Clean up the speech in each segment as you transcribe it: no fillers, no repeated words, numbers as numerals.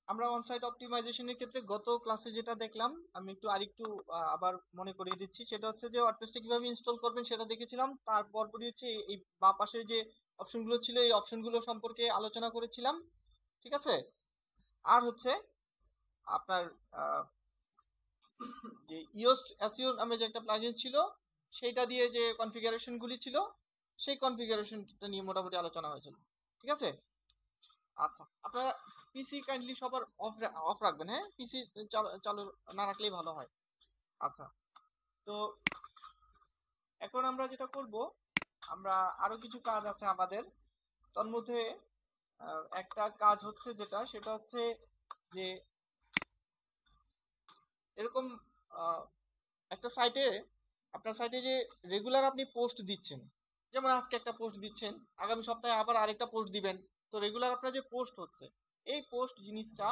আমরা অনসাইট অপটিমাইজেশনের ক্ষেত্রে গত ক্লাসে যেটা দেখলাম, আমি আরেকটু আবার মনে করিয়ে দিচ্ছি। সেটা হচ্ছে যে ওয়ার্ডপ্রেসটা কিভাবে ইনস্টল করবেন সেটা দেখেছিলাম। তারপরই হচ্ছে এই বা পাশে যে অপশনগুলো ছিল এই অপশনগুলো সম্পর্কে আলোচনা করেছিলাম। ঠিক আছে। আর হচ্ছে আপনার যে ইওস্ট এসইও নামে যে একটা প্লাগইন ছিল, সেইটা দিয়ে যে কনফিগারেশনগুলি ছিল, সেই কনফিগারেশনটা নিয়ে মোটামুটি আলোচনা হয়েছিল। ঠিক আছে। আচ্ছা, আপনারা পিসি কাইন্ডলি সবার অফ অফ রাখবেন। হ্যাঁ, পিসি চালু না রাখলেই ভালো হয়। আচ্ছা, তো এখন আমরা যেটা করব, আমরা আরো কিছু কাজ আছে আমাদের। তার মধ্যে একটা কাজ হচ্ছে সেটা হচ্ছে যে এরকম একটা সাইটে, আপনার সাইটে যে রেগুলার আপনি পোস্ট দিচ্ছেন, যেমন আজকে একটা পোস্ট দিচ্ছেন, আগামী সপ্তাহে আবার আরেকটা পোস্ট দিবেন। তো রেগুলার আপনার যে পোস্ট হচ্ছে, এই পোস্ট জিনিসটা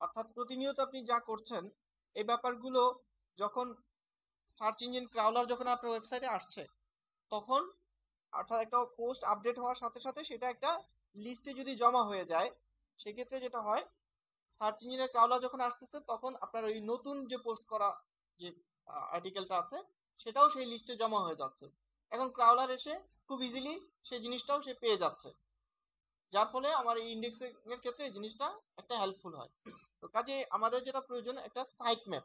অর্থাৎ প্রতিনিয়ত আপনি যা করছেন, এই ব্যাপারগুলো যখন সার্চ ইঞ্জিন ক্রাউলার যখন আপনার ওয়েবসাইটে আসছে, তখন অর্থাৎ একটা পোস্ট আপডেট হওয়ার সাথে সাথে সেটা একটা লিস্টে যদি জমা হয়ে যায়, সেক্ষেত্রে যেটা হয়, সার্চ ইঞ্জিনের ক্রাউলার যখন আসতেছে তখন আপনার ওই নতুন যে পোস্ট করা যে আর্টিকেলটা আছে, সেটাও সেই লিস্টে জমা হয়ে যাচ্ছে। এখন ক্রাউলার এসে খুব ইজিলি সেই জিনিসটাও সে পেয়ে যাচ্ছে, যার ফলে আমার এই ইন্ডেক্সিং এর ক্ষেত্রে এই জিনিসটা একটা হেল্পফুল হয়। তো কাজে আমাদের যেটা প্রয়োজন, একটা সাইট ম্যাপ,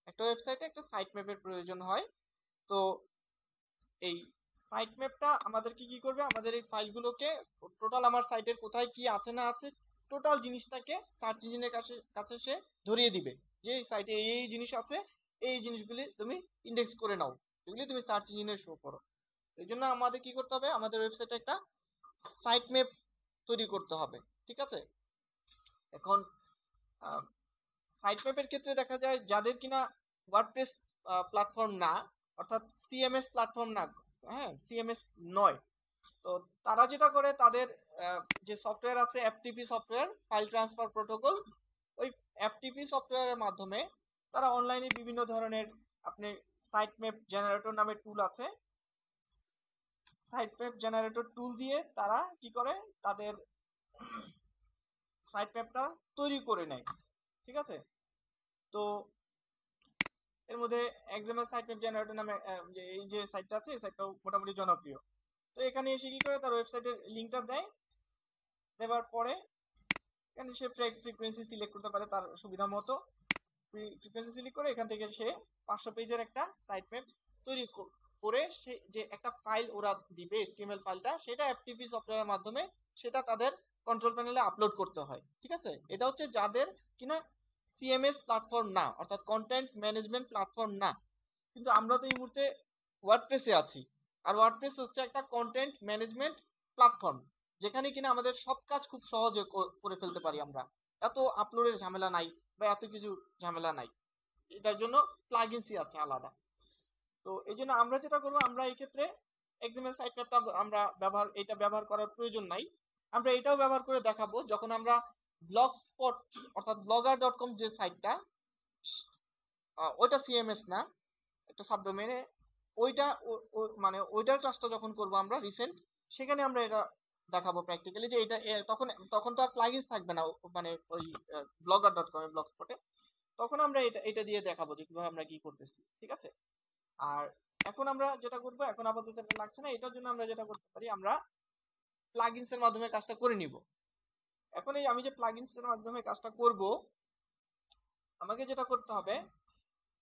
একটা ওয়েবসাইটে একটা সাইট ম্যাপের প্রয়োজন হয়। তো এই সাইট ম্যাপটা আমাদেরকে কি করবে, আমাদের এই ফাইলগুলোকে টোটাল আমার সাইটের কোথায় কি আছে না আছে টোটাল জিনিসটাকে সার্চ ইঞ্জিনের কাছে কাছে সে ধরিয়ে দিবে, যে এই সাইটে এই জিনিস আছে, এই জিনিসগুলি তুমি ইন্ডেক্স করে নাও, এগুলি তুমি সার্চ ইঞ্জিনে শো করো। এই জন্য আমাদের কি করতে হবে, আমাদের ওয়েবসাইটে একটা সাইট ম্যাপ তৈরি করতে হবে। ঠিক আছে। এখন সাইট ম্যাপের ক্ষেত্রে দেখা যায় যাদের কিনা ওয়ার্ডপ্রেস প্ল্যাটফর্ম না, অর্থাৎ সিএমএস প্ল্যাটফর্ম না, হ্যাঁ সিএমএস নয়, তো তারা যেটা করে, তাদের যে সফটওয়্যার আছে FTP software, file transfer protocol, ওই এফটিপি সফটওয়্যারের মাধ্যমে তারা অনলাইনে বিভিন্ন ধরনের, আপনি সাইট ম্যাপ জেনারেটর নামে টুল আছে, সাইট ম্যাপ জেনারেটর টুল দিয়ে তারা কি করে, তাদের সাইট ম্যাপটা তৈরি করে নেয়। ঠিক আছে। তো এর মধ্যে এক্সাম্পল সাইট ম্যাপ জেনারেটর নামে যে এই যে সাইটটা আছে, এই সাইটটাও মোটামুটি জনপ্রিয়। তো এখানে এসে কি করে, তার ওয়েবসাইটের লিঙ্কটা দেয়, দেওয়ার পরে এখানে সে ফ্রিকোয়েন্সি সিলেক্ট করতে পারে তার সুবিধা মতো। ফ্রিকোয়েন্সি সিলেক্ট করে এখান থেকে সে 500 পেজের একটা সাইট ম্যাপ তৈরি করে সে যে একটা ফাইল ওরা দিবে, এচটিএমএল ফাইলটা, সেটা এফটিপি সফটওয়্যারের মাধ্যমে সেটা তাদের কন্ট্রোল প্যানেলে আপলোড করতে হয়। ঠিক আছে। এটা হচ্ছে যাদের কিনা সিএমএস প্ল্যাটফর্ম না, অর্থাৎ কন্টেন্ট ম্যানেজমেন্ট প্ল্যাটফর্ম না। কিন্তু আমরা তো এই মুহূর্তে ওয়ার্ডপ্রেসে আছি, আর ওয়ার্ডপ্রেস হচ্ছে একটা কন্টেন্ট ম্যানেজমেন্ট প্ল্যাটফর্ম, যেখানে কিনা আমাদের সব কাজ খুব সহজে করে ফেলতে পারি আমরা। এত আপলোডের ঝামেলা নাই, বা এত কিছু ঝামেলা নাই। এটার জন্য প্লাগইনসই আছে আলাদা। তো এই জন্য আমরা যেটা করবো, আমরা এই ক্ষেত্রে এক্সএমএল সাইট ম্যাপটা আমরা ব্যবহার করার প্রয়োজন নাই। আমরা এটাও ব্যবহার করে দেখাবো যখন আমরা ব্লগ স্পট, অর্থাৎ blogger.com যে সাইটটা, ওইটা সিএমএস না, একটা সাবডোমেনে, ওইটা মানে ওইটার কাজটা যখন করব আমরা রিসেন্ট, সেখানে আমরা এটা দেখাবো প্র্যাকটিক্যালি যে এটা তখন তখন তো আর প্লাগইনস থাকবে না, মানে ওই blogger.com এ, ব্লগ স্পটে। তখন আমরা এটা এটা দিয়ে দেখাবো যে কিভাবে আমরা কি করতেছি। ঠিক আছে। আর এখন আমরা যেটা করব, এখন আপাতত এটা লাগছে না, এটার জন্য আমরা যেটা করতে পারি, আমরা প্লাগইনস এর মাধ্যমে কাজটা করে নিব। এখন এই আমি যে প্লাগইনস এর মাধ্যমে কাজটা করব, আমাকে যেটা করতে হবে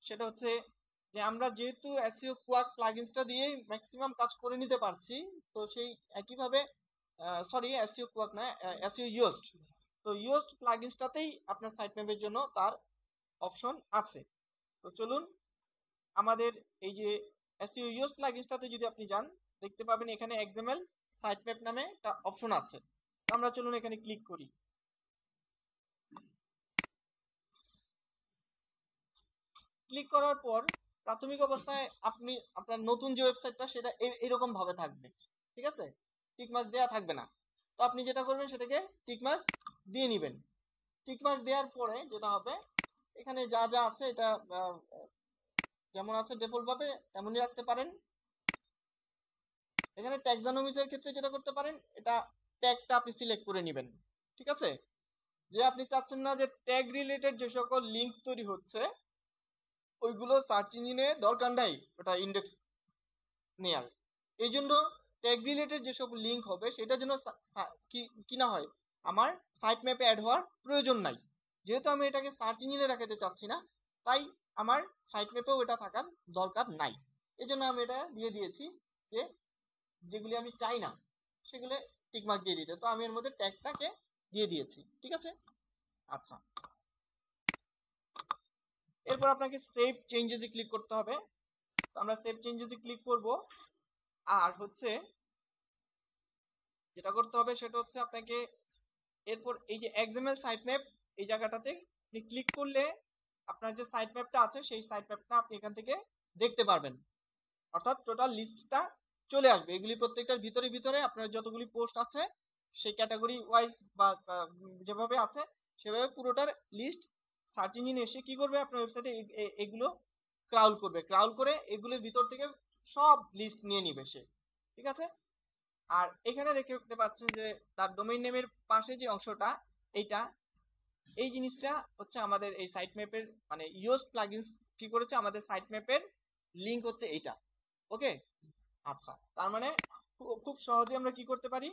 সেটা হচ্ছে যে আমরা যেহেতু এসইও কুয়াক প্লাগইনসটা দিয়ে ম্যাক্সিমাম কাজ করে নিতে পারছি, তো সেই একইভাবে, সরি এসইও কুয়াক না, এসইও ইয়োস্ট, তো ইয়োস্ট প্লাগইনসটাতেই আপনার সাইট ম্যাপের জন্য তার অপশন আছে। তো চলুন, আমাদের এই যে এসইও ইয়োস্ট প্লাগইনসটাতে যদি আপনি যান, দেখতে পাবেন এখানে এক্সএমএল সাইট ম্যাপ নামে একটা অপশন আছে। তো আমরা চলুন এখানে ক্লিক করি। ক্লিক করার পর প্রাথমিক অবস্থায় আপনি আপনার নতুন যে ওয়েবসাইটটা সেটা এরকম ভাবে থাকবে। ঠিক আছে। টিকমার্ক দেওয়া থাকবে না। তো আপনি যেটা করবেন, সেটাকে টিকমার্ক দিয়ে নেবেন। টিকমার্ক দেওয়ার পরে যেটা হবে, এখানে যা যা আছে এটা যেমন আছে ডিফল্ট ভাবে তেমনই রাখতে পারেন। এখানে ট্যাক্সোনমিজের ক্ষেত্রে যেটা করতে পারেন, এটা ট্যাগটা আপনি সিলেক্ট করে নেবেন। ঠিক আছে। যে আপনি চাচ্ছেন না যে ট্যাগ রিলেটেড যে সকল লিঙ্ক তৈরি হচ্ছে ওইগুলো সার্চ ইঞ্জিনে দরকার নাই ওটা ইন্ডেক্স নেয়ার। এই জন্য ট্যাগ রিলেটেড যেসব লিঙ্ক হবে সেটা যেন কি না হয়, আমার সাইট ম্যাপে অ্যাড হওয়ার প্রয়োজন নাই। যেহেতু আমি এটাকে সার্চ ইঞ্জিনে দেখাতে চাচ্ছি না, তাই আমার সাইট ম্যাপেও এটা থাকার দরকার নাই। এই জন্য আমি এটা দিয়ে দিয়েছি যে যেগুলি আমি চাই না সেগুলো টিকমার্ক দিয়ে দিতে। তো আমি এর মধ্যে ট্যাগটাকে দিয়ে দিয়েছি, ঠিক আছে। আচ্ছা, এরপর আপনাকে সেভ চেঞ্জেসে ক্লিক করতে হবে। তো আমরা সেভ চেঞ্জেসে ক্লিক করব। আর হচ্ছে যেটা করতে হবে সেটা হচ্ছে আপনাকে এরপর এই যে এক্সএমএল সাইট ম্যাপ এই জায়গাটাতে আপনি ক্লিক করলে আপনার যে সাইট ম্যাপটা আছে সেই সাইট ম্যাপটা আপনি এখান থেকে দেখতে পারবেন। অর্থাৎ টোটাল লিস্টটা চলে আসবে। এগুলি প্রত্যেকটার ভিতরে ভিতরে আপনার যতগুলি পোস্ট আছে সেই ক্যাটাগরি ওয়াইজ বা যেভাবে আছে সেভাবে পুরোটার লিস্ট সার্চ ইঞ্জিন এসে কি করবে, আপনার ওয়েবসাইটে এগুলো ক্রাউল করবে। ক্রাউল করে এগুলোর ভিতর থেকে সব লিস্ট নিয়ে নিবে সে, ঠিক আছে। আর এখানে দেখতে পাচ্ছেন যে তার ডোমেইন নেমের পাশে যে অংশটা, এইটা এই জিনিসটা হচ্ছে আমাদের এই সাইট ম্যাপের মানে ইউজ প্লাগইনস কি করেছে, আমাদের সাইট ম্যাপের লিংক হচ্ছে এইটা। ওকে, আচ্ছা, তার মানে খুব সহজে আমরা কি করতে পারি,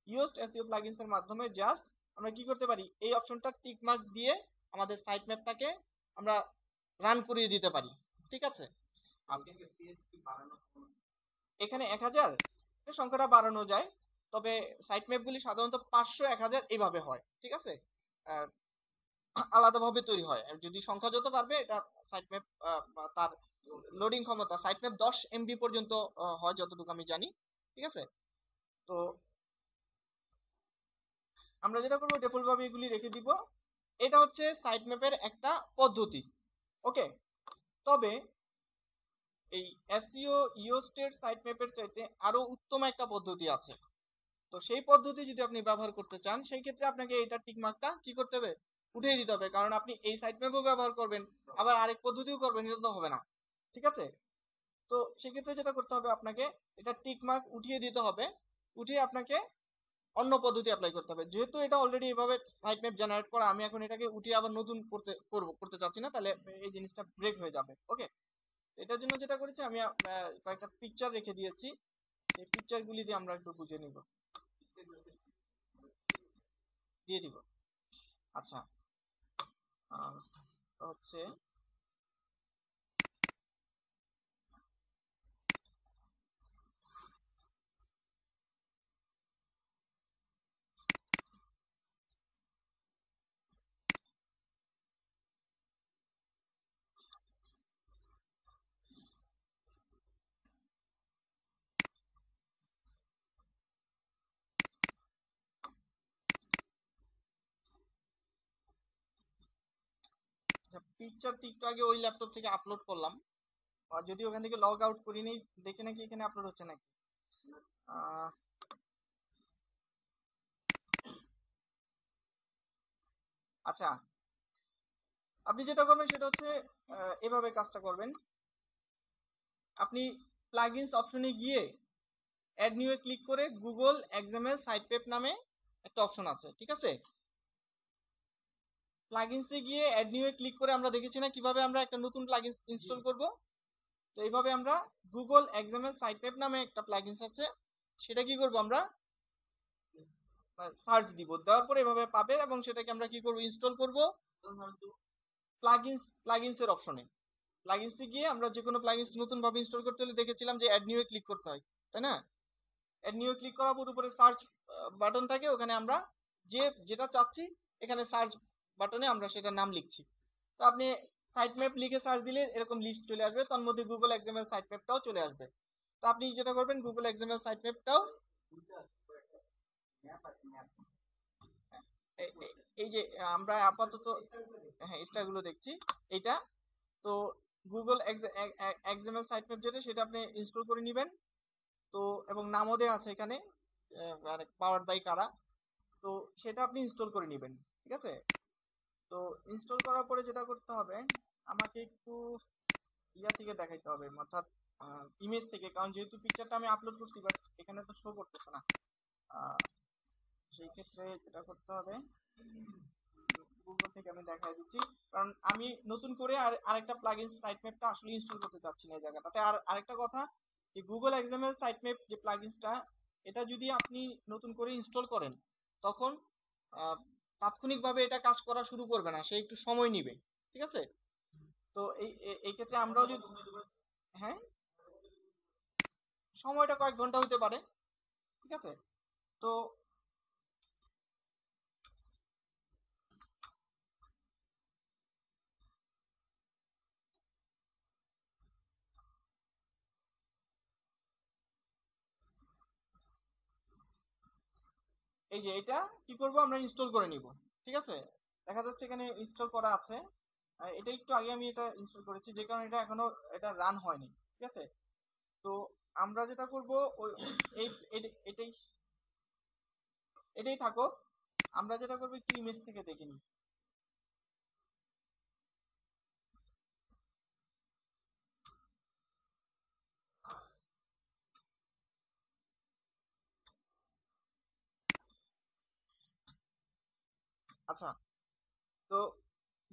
ইউজড এসইও প্লাগইনস এর মাধ্যমে জাস্ট আমরা কি করতে পারি, এই অপশনটা টিক মার্ক দিয়ে আমাদের সাইট ম্যাপটাকে আমরা রান করিয়ে দিতে পারি, ঠিক আছে। আচ্ছা, এখানে 1000 এর সংখ্যাটা বাড়ানো যায়, তবে সাইট ম্যাপগুলি সাধারণত 500 1000 এইভাবে হয়, ঠিক আছে। আহ, আলাদাভাবে তৈরি হয়। আর যদি সংখ্যা যত বাড়বে এটা সাইট ম্যাপ তার লোডিং ক্ষমতা সাইট ম্যাপ 10 এমবি পর্যন্ত হয় যতটুকু আমি জানি, ঠিক আছে। তো আমরা যেটা করবো ডিফল্ট ভাবে এগুলি রেখে দিব। এটা হচ্ছে সাইট ম্যাপের একটা পদ্ধতি, ওকে। তবে এই এসইও ইওস্টের সাইট ম্যাপের চাইতে আরো উত্তম একটা পদ্ধতি আছে। তো সেই পদ্ধতি যদি আপনি ব্যবহার করতে চান সেই ক্ষেত্রে আপনাকে এটা টিক মার্কটা কি করতে হবে, উঠিয়ে দিতে হবে। কারণ আপনি এই সাইট ম্যাপও ব্যবহার করবেন আবার আরেক পদ্ধতিও করবেন, এটা তো হবে না, ঠিক আছে। তো সেক্ষেত্রে যেটা করতে হবে আপনাকে এটা টিক মার্ক উঠিয়ে দিতে হবে। উঠিয়ে আপনাকে অন্য পদ্ধতি অ্যাপ্লাই করতে হবে। যেহেতু এটা অলরেডি এভাবে সাইট ম্যাপ জেনারেট করা, আমি এখন এটাকে উঠিয়ে আবার নতুন করতে চাচ্ছি না, তাহলে এই জিনিসটা ব্রেক হয়ে যাবে, ওকে। এটার জন্য যেটা করেছি আমি কয়েকটা পিকচার রেখে দিয়েছি, এই পিকচারগুলি দিয়ে আমরা একটু বুঝে নিব, দিয়ে দিব। আচ্ছা, হচ্ছে পিকচারটি একটু আগে ওই ল্যাপটপ থেকে আপলোড করলাম, আর যদি ওখান থেকে লগ আউট করিনি, দেখে নাকি এখানে আপলোড হচ্ছে নাকি। আহ, আচ্ছা, আপনি যেটা করবেন সেটা হচ্ছে এভাবে কাজটা করবেন। আপনি প্লাগইনস অপশনে গিয়ে অ্যাড নিউ এ ক্লিক করে গুগল এক্সএমএল সাইট পেপ নামে একটা অপশন আছে, ঠিক আছে। প্লাগইনসে গিয়ে অ্যাড নিউ এ ক্লিক করে আমরা দেখেছি না কিভাবে আমরা একটা নতুন প্লাগইনস ইনস্টল করব। তো এইভাবে আমরা গুগল এক্সএমএল সাইট পেপ নামে একটা প্লাগইনস আছে, সেটা কি করব, আমরা সার্চ দিব, দেওয়ার পরে এভাবে পাবে এবং সেটাকে আমরা কি করব, ইনস্টল করব প্লাগইনস এর অপশনে। প্লাগইনসে গিয়ে আমরা যে কোনো প্লাগইনস নতুন ভাবে ইনস্টল করতে হলে দেখেছিলাম যে অ্যাড নিউ এ ক্লিক করতে হয়, তাই না। অ্যাড নিউ ক্লিক করার পর উপরে সার্চ বাটন থাকে, ওখানে আমরা যেটা চাচ্ছি এখানে সার্চ বাটনে আমরা সেটার নাম লিখছি। তো আপনি সাইট ম্যাপ লিখে সার্চ দিলে এরকম লিস্ট চলে আসবে, তার মধ্যে গুগল এক্সএমএল সাইট ম্যাপটাও চলে আসবে। তো আপনি যেটা করবেন গুগল এক্সএমএল সাইট ম্যাপটাও এই যে আমরা আপাতত হ্যাঁ স্টারগুলো দেখছি এইটা। তো গুগল এক্সএমএল সাইট ম্যাপ যেটা সেটা আপনি ইনস্টল করে নেবেন। তো এবং নামও দেওয়া আছে এখানে, পাওয়ার্ড বাই কারা। তো সেটা আপনি ইনস্টল করে নেবেন, ঠিক আছে। তো ইনস্টল করার পরে যেটা করতে হবে আমাকে একটু ইয়া থেকে দেখাইতে হবে, অর্থাৎ ইমেজ থেকে, কারণ যেহেতু পিকচারটা আমি আপলোড করছি বাট এখানে তো শো করতেছে না। আহ, সেই ক্ষেত্রে যেটা করতে হবে দেখাই দিচ্ছি, কারণ আমি নতুন করে আরেকটা প্লাগইন সাইটম্যাপটা আসলে ইনস্টল করতে চাচ্ছি না এই জায়গাটাতে। আর আরেকটা কথা, এই গুগল এক্সএমএল সাইটম্যাপ যে প্লাগইনসটা, এটা যদি আপনি নতুন করে ইনস্টল করেন তখন আহ, তাৎক্ষণিকভাবে এটা কাজ করা শুরু করবে না, সে একটু সময় নিবে। ঠিক আছে? তো এই ক্ষেত্রে আমরাও যদি, হ্যাঁ, সময়টা কয়েক ঘন্টা হতে পারে। ঠিক আছে? তো এই যে এটা কি করব, আমরা ইনস্টল করে নিব। ঠিক আছে? দেখা যাচ্ছে এখানে ইনস্টল করা আছে। এটা একটু আগে আমি এটা ইনস্টল করেছি, যে কারণে এটা এখনো এটা রান হয়নি। ঠিক আছে? তো আমরা যেটা করব, ওই এই এটাই এটাই থাকো। আমরা যেটা করবো একটু ইমেজ থেকে দেখে নিই। আচ্ছা, তো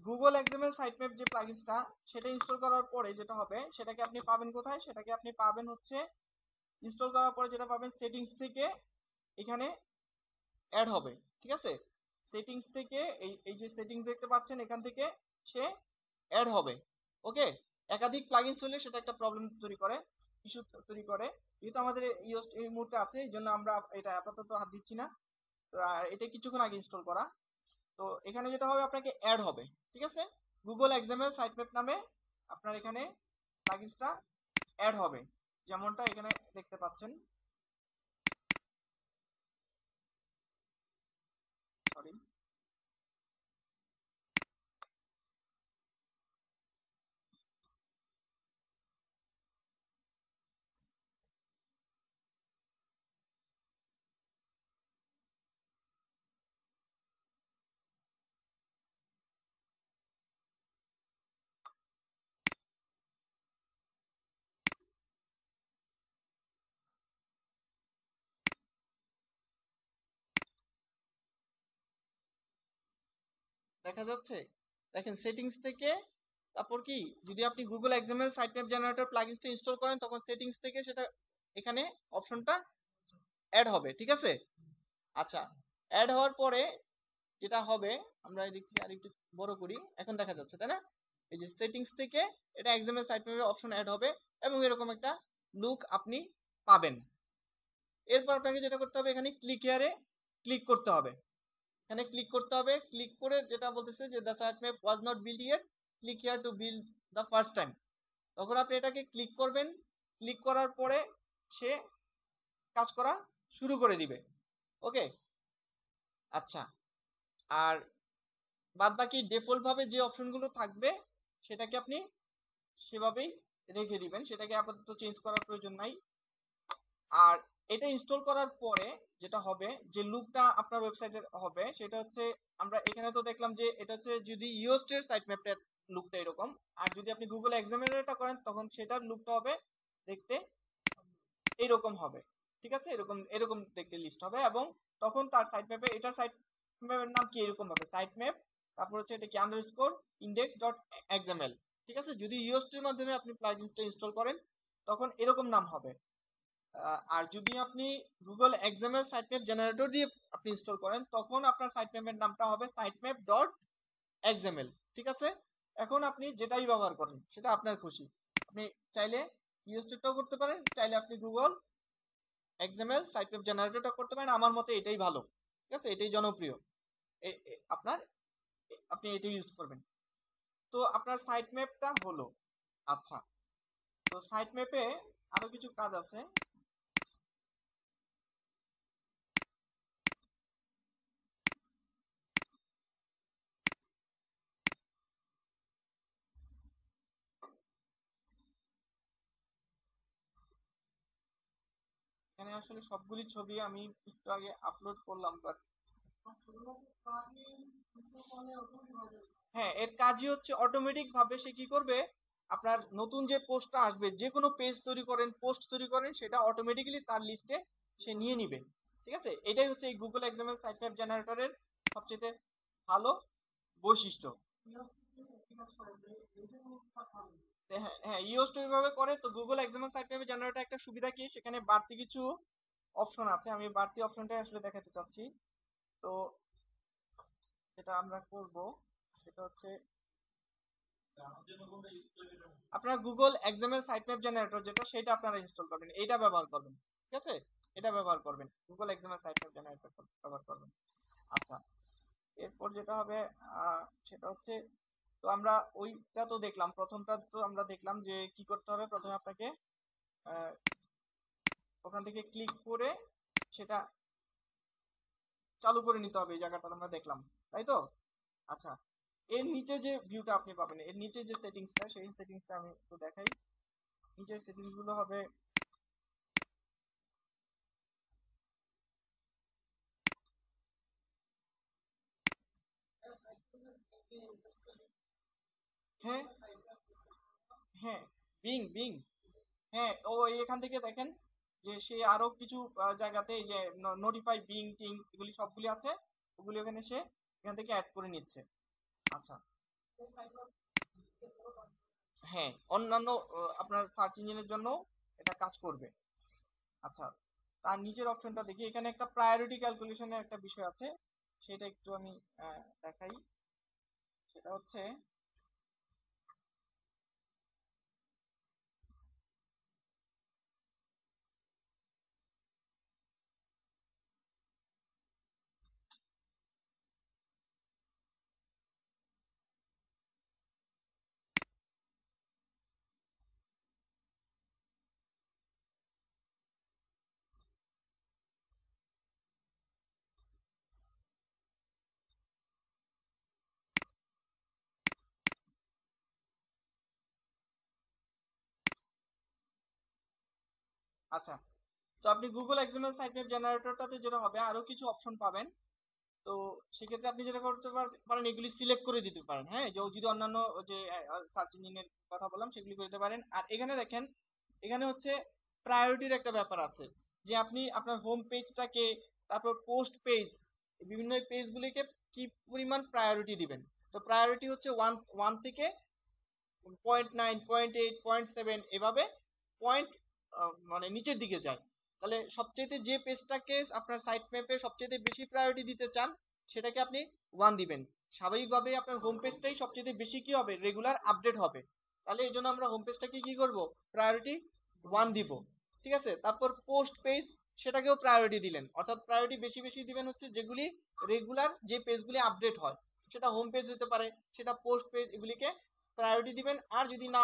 গুগল এক্সএমএল সাইটম্যাপ যে প্লাগইনসটা, সেটা ইনস্টল করার পরে যেটা হবে, সেটাকে আপনি পাবেন কোথায়? সেটাকে আপনি পাবেন হচ্ছে, ইনস্টল করার পরে যেটা পাবেন সেটিংস থেকে, এখানে অ্যাড হবে। ঠিক আছে? সেটিংস থেকে এই এই যে সেটিংস দেখতে পাচ্ছেন, এখান থেকে সে অ্যাড হবে। ওকে? একাধিক প্লাগইনস হলে সেটা একটা প্রবলেম তৈরি করে, ইস্যু তৈরি করে। যেহেতু আমাদের ইউজ এই মুহূর্তে আছে, এই জন্য আমরা এটা আপাতত হাত দিচ্ছি না। তো আর এটা কিছুক্ষণ আগে ইনস্টল করা। তো এখানে যেটা হবে, আপনাকে অ্যাড হবে। ঠিক আছে? গুগল এক্সএমএল সাইটম্যাপ নামে আপনার এখানে প্লাগইনসটা অ্যাড হবে, যেমনটা এখানে দেখতে পাচ্ছেন। সরি। দেখা যাচ্ছে? দেখেন সেটিংস থেকে, তারপর কি, যদি আপনি গুগল এক্সএমএল সাইটম্যাপ জেনারেটর প্লাগইনসটা ইনস্টল করেন, তখন সেটিংস থেকে সেটা এখানে অপশনটা অ্যাড হবে। ঠিক আছে? আচ্ছা, অ্যাড হওয়ার পরে যেটা হবে, আমরা এদিক থেকে আরেকটু বড় করি, এখন দেখা যাচ্ছে তাই না? এই যে সেটিংস থেকে এটা এক্সএমএল সাইটম্যাপের অপশন অ্যাড হবে, এবং এরকম একটা লুক আপনি পাবেন। এরপর আপনাকে যেটা করতে হবে, এখানে ক্লিক হিয়ারে ক্লিক করতে হবে। এখানে ক্লিক করতে হবে, ক্লিক করে যেটা বলতেছে যে the site map was not build yet, click here to build the first time. তখন আপনি এটাকে ক্লিক করবেন। ক্লিক করার পরে সে কাজ করা শুরু করে দিবে। ওকে? আচ্ছা, আর বাদ বাকি ডিফল্ট ভাবে যে অপশনগুলো থাকবে, সেটাকে আপনি সেভাবেই রেখে দিবেন, সেটাকে আপাতত চেঞ্জ করার প্রয়োজন নাই। আর এটা ইনস্টল করার পরে যেটা হবে, যে লুকটা আপনার ওয়েবসাইটে হবে, সেটা হচ্ছে, আমরা এখানে তো দেখলাম যে এটা হচ্ছে যদি ইওস্ট এর সাইট ম্যাপটার লুকটা এরকম, আর যদি আপনি গুগল এক্সামিনারটা করেন তখন সেটার লুকটা হবে দেখতে এইরকম হবে। ঠিক আছে? এরকম এরকম দেখতে লিস্ট হবে, এবং তখন তার সাইট ম্যাপে, এটার সাইট ম্যাপের নাম কি এরকম হবে, সাইট ম্যাপ, তারপর হচ্ছে এটা কি আন্ডারস্কোর ইন্ডেক্স ডট এক্সএমএল। ঠিক আছে? যদি ইওস্ট এর মাধ্যমে আপনি প্লাগইনসটা ইনস্টল করেন তখন এরকম নাম হবে। আর যদি আপনি গুগল এক্সএমএল সাইটম্যাপ জেনারেটর দিয়ে আপনি ইনস্টল করেন, তখন আপনার সাইটম্যাপের নামটা হবে সাইটম্যাপ ডট এক্সএমএল। ঠিক আছে? এখন আপনি যেটাই ব্যবহার করেন সেটা আপনার খুশি। আপনি চাইলে ইউএসটিটাও করতে পারেন, চাইলে আপনি গুগল এক্সএমএল সাইটম্যাপ জেনারেটরটা করতে পারেন। আমার মতে এটাই ভালো। ঠিক আছে? এটাই জনপ্রিয়। আপনার আপনি এটাই ইউজ করবেন। তো আপনার সাইট ম্যাপটা হলো। আচ্ছা, তো সাইট ম্যাপে আরো কিছু কাজ আছে। এখানে আসলে সবগুলি ছবি আমি একটু আগে আপলোড করলাম, বাট হ্যাঁ, এর কাজই হচ্ছে অটোমেটিক ভাবে সে কি করবে, আপনার নতুন যে পোস্টটা আসবে, যে কোনো পেজ তৈরি করেন, পোস্ট তৈরি করেন, সেটা অটোমেটিক্যালি তার লিস্টে সে নিয়ে নিবে। ঠিক আছে? এটাই হচ্ছে এই গুগল এক্সাম্পল সাইট ম্যাপ জেনারেটরের সবচেয়ে ভালো বৈশিষ্ট্য। হ্যাঁ হ্যাঁ, ইউজ টু এভাবে করে। তো Google example site map generator একটা সুবিধা কি, সেখানে বাড়তি কিছু অপশন আছে, আমি বাড়তি অপশনটাই আসলে দেখাতে চাচ্ছি। তো যেটা আমরা করব সেটা হচ্ছে আপনারা Google example site map generator যেটা, সেটা আপনারা ইনস্টল করবেন, এটা ব্যবহার করবেন। ঠিক আছে, এটা ব্যবহার করবেন, Google example site map generator ব্যবহার করবেন। আচ্ছা, এরপর যেটা হবে সেটা হচ্ছে, তো আমরা ওইটা তো দেখলাম, প্রথমটা তো আমরা দেখলাম যে কি করতে হবে। প্রথমে আপনাকে আহ, ওখান থেকে ক্লিক করে সেটা চালু করে নিতে হবে, এই জায়গাটা আমরা দেখলাম, তাই তো? আচ্ছা, এর নিচে যে ভিউটা আপনি পাবেন, এর নিচে যে সেটিংসটা, সেই সেটিংসটা আমি একটু দেখাই। নিচের সেটিংস গুলো হবে, হ্যাঁ হ্যাঁ, বিং বিং, হ্যাঁ, ও এখান থেকে দেখেন যে সে আরো কিছু জায়গাতে এই যে নোটিফাই বিং টিং এগুলি সবগুলি আছে, ওগুলি ওখানে সে এখান থেকে অ্যাড করে নিচ্ছে। আচ্ছা, হ্যাঁ, অন্যান্য আপনার সার্চ ইঞ্জিনের জন্য এটা কাজ করবে। আচ্ছা, তার নিচের অপশনটা দেখি, এখানে একটা প্রায়োরিটি ক্যালকুলেশনের একটা বিষয় আছে, সেটা একটু আমি দেখাই। সেটা হচ্ছে, আচ্ছা, তো আপনি গুগল এক্সএমএল সাইট ম্যাপ জেনারেটরটাতে যেটা হবে, আরো কিছু অপশন পাবেন। তো সেক্ষেত্রে আপনি যেটা করতে পারেন, এগুলি সিলেক্ট করে দিতে পারেন। হ্যাঁ, যে যদি অন্যান্য যে সার্চ ইঞ্জিনের কথা বললাম সেগুলি করে দিতে পারেন। আর এখানে দেখেন, এখানে হচ্ছে প্রায়োরিটির একটা ব্যাপার আছে, যে আপনি আপনার হোম পেজটাকে, তারপর পোস্ট পেজ, বিভিন্ন পেজগুলিকে কি পরিমাণ প্রায়োরিটি দিবেন। তো প্রায়োরিটি হচ্ছে ওয়ান ওয়ান থেকে 0.9, 0.8, 0.7 এভাবে পয়েন্ট মানে নিচের দিকে যায়। তাহলে সবচেয়ে যে পেজটাকে আপনার সাইট ম্যাপে সবচেয়ে বেশি প্রায়োরিটি দিতে চান, সেটাকে আপনি 1 দিবেন। স্বাভাবিকভাবে আপনার হোম পেজটাই সবচেয়ে বেশি কি হবে, রেগুলার আপডেট হবে। তাহলে এই জন্য আমরা হোম পেজটাকে কি করব, প্রায়োরিটি 1 দিব। ঠিক আছে, তারপর পোস্ট পেজ, সেটাকেও প্রায়োরিটি দিলেন, অর্থাৎ প্রায়োরিটি বেশি বেশি দিবেন হচ্ছে যেগুলি রেগুলার, যে পেজগুলি আপডেট হয়, সেটা হোম পেজ হতে পারে, সেটা পোস্ট পেজ, এগুলিকে প্রায়োরিটি দিবেন। আর যদি না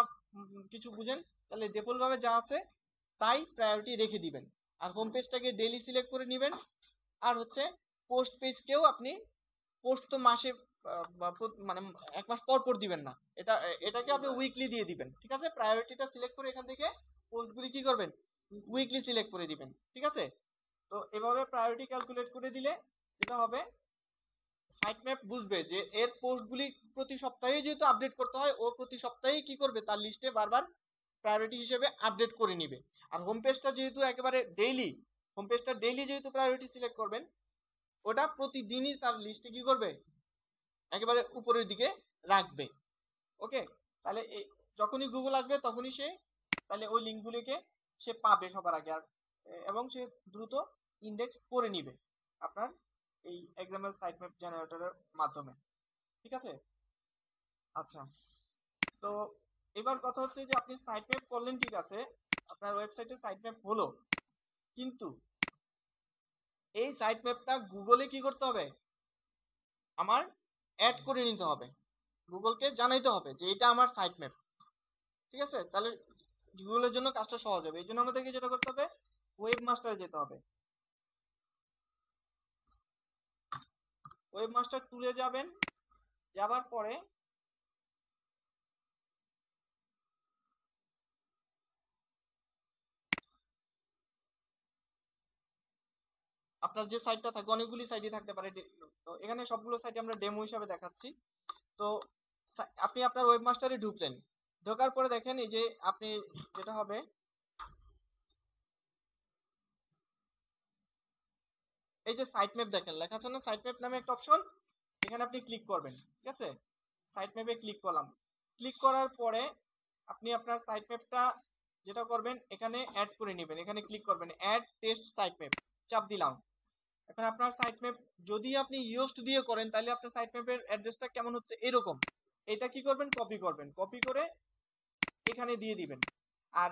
কিছু বুঝেন, তাহলে ডিফল্ট ভাবে যা আছে তাই প্রায়োরিটি রেখে দিবেন। আর হোম পেজটাকে ডেইলি সিলেক্ট করে নেবেন। আর হচ্ছে পোস্ট পেজকেও আপনি, পোস্ট তো মাসে মানে 1 মাস পর পর দিবেন না, এটাকে আপনি উইকলি দিয়ে দিবেন। ঠিক আছে, প্রায়োরিটিটা সিলেক্ট করে এখান থেকে পোস্টগুলি কি করবেন, উইকলি সিলেক্ট করে দিবেন। ঠিক আছে, তো এভাবে প্রায়োরিটি ক্যালকুলেট করে দিলে যেটা হবে, সাইট ম্যাপ বুঝবে যে এর পোস্টগুলি প্রতি সপ্তাহে যেহেতু আপডেট করতে হয়, ও প্রতি সপ্তাহেই কি করবে, তার লিস্টে বারবার প্রায়োরিটি হিসেবে আপডেট করে নিবে। আর হোম পেজটা যেহেতু একেবারে ডেইলি, হোম পেজটা ডেইলি যেহেতু প্রায়োরিটি সিলেক্ট করবেন, ওটা প্রতিদিনই তার লিস্টে কি করবে, একেবারে উপরের দিকে রাখবে। ওকে, তাহলে যখনই গুগল আসবে তখনই সে, তাহলে ওই লিঙ্কগুলিকে সে পাবে সবার আগে। আর এবং সে দ্রুত ইন্ডেক্স করে নিবে আপনার এই এক্সাম্পল সাইট ম্যাপ জেনারেটরের মাধ্যমে। ঠিক আছে, আচ্ছা, তো এবার কথা হচ্ছে যে আপনি সাইট ম্যাপ করলেন, ঠিক আছে, আপনার ওয়েবসাইটে সাইট ম্যাপ হলো, কিন্তু এই সাইট ম্যাপটা গুগলে কি করতে হবে, আমার অ্যাড করে নিতে হবে, গুগলকে জানাইতে হবে যে এটা আমার সাইট ম্যাপ। ঠিক আছে, তাহলে গুগলের জন্য কাজটা সহজ হবে। এই জন্য আমাদেরকে যেটা করতে হবে, ওয়েব মাস্টারে যেতে হবে। ওয়েব মাস্টার টুলে যাবেন, যাবার পরে আপনার যে সাইটটা থাকে, অনেকগুলি সাইটই থাকতে পারে, তো এখানে সবগুলো সাইট আমরা ডেমো হিসাবে দেখাচ্ছি। তো আপনি আপনার ওয়েব মাস্টারে ঢুকলেন, ঢোকার পরে দেখেন এই যে আপনি যেটা হবে, এই যে সাইট ম্যাপ দেখেন লেখা আছে না, সাইট ম্যাপ নামে একটা অপশন, এখানে আপনি ক্লিক করবেন, ঠিক আছে? সাইট ম্যাপে ক্লিক করলাম। ক্লিক করার পরে আপনি আপনার সাইট ম্যাপটা যেটা করবেন এখানে অ্যাড করে নেবেন। এখানে ক্লিক করবেন, অ্যাড টেস্ট সাইট ম্যাপ, চাপ দিলাম। এখন আপনার সাইট ম্যাপ যদি আপনি ইউএসড দিয়ে করেন তাহলে আপনার সাইট ম্যাপের অ্যাড্রেসটা কেমন হচ্ছে এরকম। এটা কি করবেন, কপি করবেন, কপি করে এখানে দিয়ে দিবেন। আর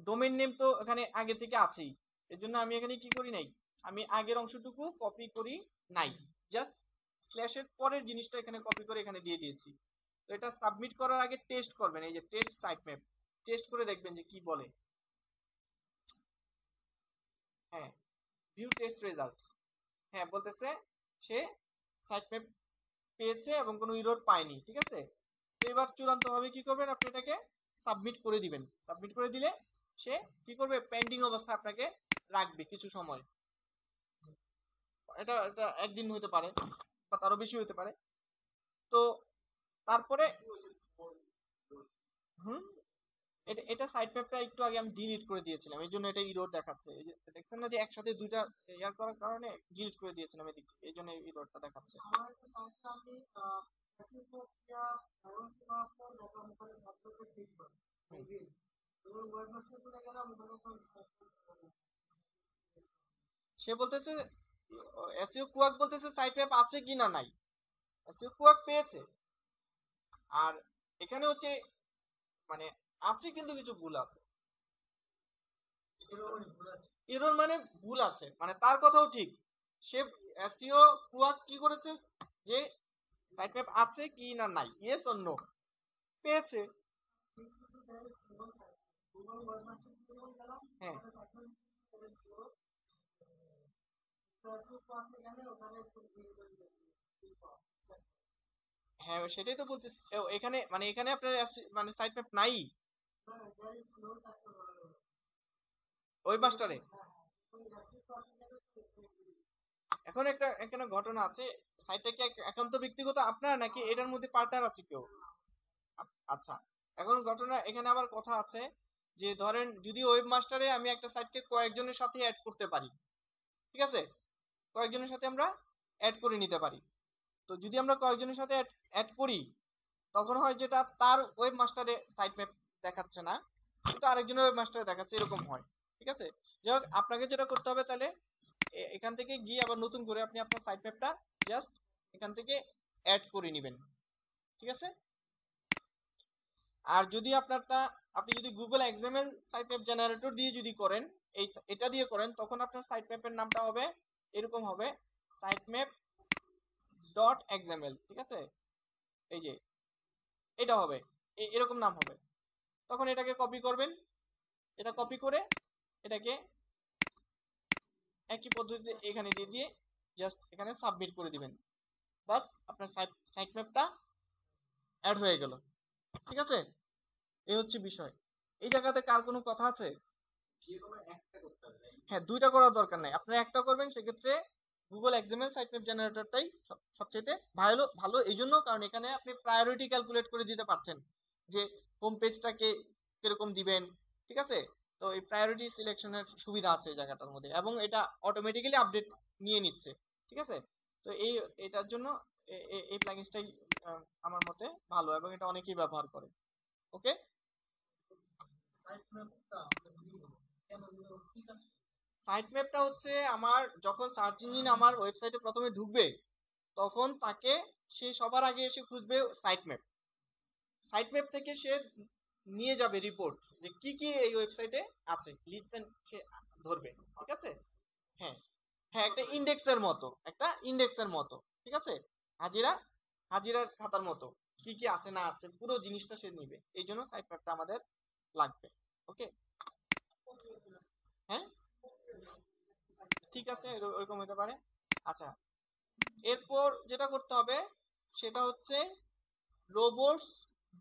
ডোমেইন নেম তো এখানে আগে থেকে আছেই, এর জন্য আমি এখানে কি করি নাই, আমি আগের অংশটুকু কপি করি নাই, জাস্ট স্ল্যাশের পরের জিনিসটা এখানে কপি করে এখানে দিয়ে দিয়েছি। তো এটা সাবমিট করার আগে টেস্ট করবেন, এই যে টেস্ট সাইট ম্যাপ, টেস্ট করে দেখবেন যে কি বলে। হ্যাঁ, ভিউ টেস্ট রেজাল্ট, হ্যাঁ বলতেছে সে সাইট ম্যাপ পেয়েছে এবং কোনো ইরর পায়নি, ঠিক আছে? তো এবার চূড়ান্ত ভাবে কি করবেন, আপনি এটাকে সাবমিট করে দিবেন। সাবমিট করে দিলে সে কি করবে, পেন্ডিং অবস্থায় আপনাকে রাখবে কিছু সময়। এটা এটা একদিন হতে পারে বা তারও বেশি হতে পারে। তো তারপরে হুম, এটা এটা সাইড ম্যাপটা একটু আগে আমি ডিলিট করে দিয়েছিলাম, এই জন্য এটা ইরর দেখাচ্ছে। এই যে দেখছেন না যে একসাথে দুইটা ইয়ার করার কারণে ডিলিট করে দিয়েছিলাম এদিকে, এই জন্য এই ইররটা দেখাচ্ছে। আমার একটা সাইটটা আমি ফেসবুক দিয়া অ্যানাউন্স করার পর দেখলাম ওখানে সাবস্ক্রাইবার ক্লিক করে এবং ওয়েবমাস্টার করে গেলাম ওখানে সে বলতেছে এসইও কুয়াক বলতেছে সাইট ম্যাপ আছে কি না নাই, এসইও কুয়াক পেয়েছে। আর এখানে হচ্ছে মানে আছে কিন্তু কিছু ভুল আছে। এরর মানে ভুল আছে, মানে তার কথাও ঠিক। সে এসইও কুয়াক কি করেছে যে সাইট ম্যাপ আছে কি না নাই, ইয়েস অর নো, পেয়েছে। হ্যাঁ হ্যাঁ সেটাই তো বলতেছি। এখানে মানে এখানে আপনার মানে সাইট ম্যাপ নাই ওয়েব মাস্টারে। এখন একটা এখানে ঘটনা আছে, সাইটটা কি একান্ত ব্যক্তিগত আপনার নাকি এটার মধ্যে পার্টনার আছে কেউ? আচ্ছা, এখন ঘটনা এখানে আবার কথা আছে যে ধরেন যদি ওয়েব মাস্টারে আমি একটা সাইটকে কয়েকজনের সাথে অ্যাড করতে পারি, ঠিক আছে? কয়েকজনের সাথে আমরা অ্যাড করে নিতে পারি। তো যদি আমরা কয়েকজনের সাথে অ্যাড করি তখন হয় যেটা তার ওয়েব মাস্টারে সাইট ম্যাপ দেখাচ্ছে না কিন্তু আরেকজনের ওয়েব মাস্টারে দেখাচ্ছে, এরকম হয়, ঠিক আছে? যাই হোক, আপনাকে যেটা করতে হবে তাহলে এখান থেকে গিয়ে আবার নতুন করে আপনি আপনার সাইট ম্যাপটা জাস্ট এখান থেকে অ্যাড করে নেবেন, ঠিক আছে? আর যদি আপনারটা আপনি যদি Google XML site map generator দিয়ে যদি করেন, এটা দিয়ে করেন তখন আপনার সাইট ম্যাপের নামটা হবে এরকম হবে, সাইট ম্যাপ ডট এক্সএমএল, ঠিক আছে? এই যে এটা হবে, এরকম নাম হবে। তখন এটাকে কপি করবেন, এটা কপি করে এটাকে একই পদ্ধতিতে এখানে দিয়ে দিয়ে জাস্ট এখানে সাবমিট করে দিবেন। বাস আপনার সাইট ম্যাপটা অ্যাড হয়ে গেল, ঠিক আছে? এই হচ্ছে বিষয়। এই জায়গাতে কার কোনো কথা আছে? হ্যাঁ, দুইটা করার দরকার নাই, আপনারা একটা করবেন। সেক্ষেত্রে গুগল এক্সএমএল সাইট ম্যাপ জেনারেটরটাই সবচেয়ে ভালো ভালো এই জন্য কারণ এখানে আপনি প্রায়োরিটি ক্যালকুলেট করে দিতে পারছেন যে হোম পেজটাকে কিরকম দিবেন, ঠিক আছে? তো এই প্রায়োরিটি সিলেকশনের সুবিধা আছে এই জায়গাটার মধ্যে এবং এটা অটোমেটিক্যালি আপডেট নিয়ে নিচ্ছে, ঠিক আছে? তো এটার জন্য এই প্ল্যাগিনসটাই আমার মতে ভালো এবং এটা অনেকেই ব্যবহার করে। ওকে, সাইট ম্যাপটা হচ্ছে আমার যখন সার্চ ইঞ্জিন আমার ওয়েবসাইটে প্রথমে ঢুকবে তখন তাকে সে সবার আগে এসে খুঁজবে সাইট ম্যাপ। সাইট ম্যাপ থেকে সে নিয়ে যাবে রিপোর্ট যে কি কি এই ওয়েবসাইটে আছে, লিস্টটা সে ধরবে, ঠিক আছে? হ্যাঁ হ্যাঁ, একটা ইন্ডেক্সের মতো, একটা ইন্ডেক্সের মতো, ঠিক আছে? হাজিরা হাজিরার খাতার মতো কি কি আছে না আছে পুরো জিনিসটা সে নিবে, এই জন্য সাইট ম্যাপটা আমাদের লাগবে। ওকে, হ্যাঁ ঠিক আছে, ওইরকম হতে পারে। আচ্ছা, এরপর যেটা করতে হবে সেটা হচ্ছে robots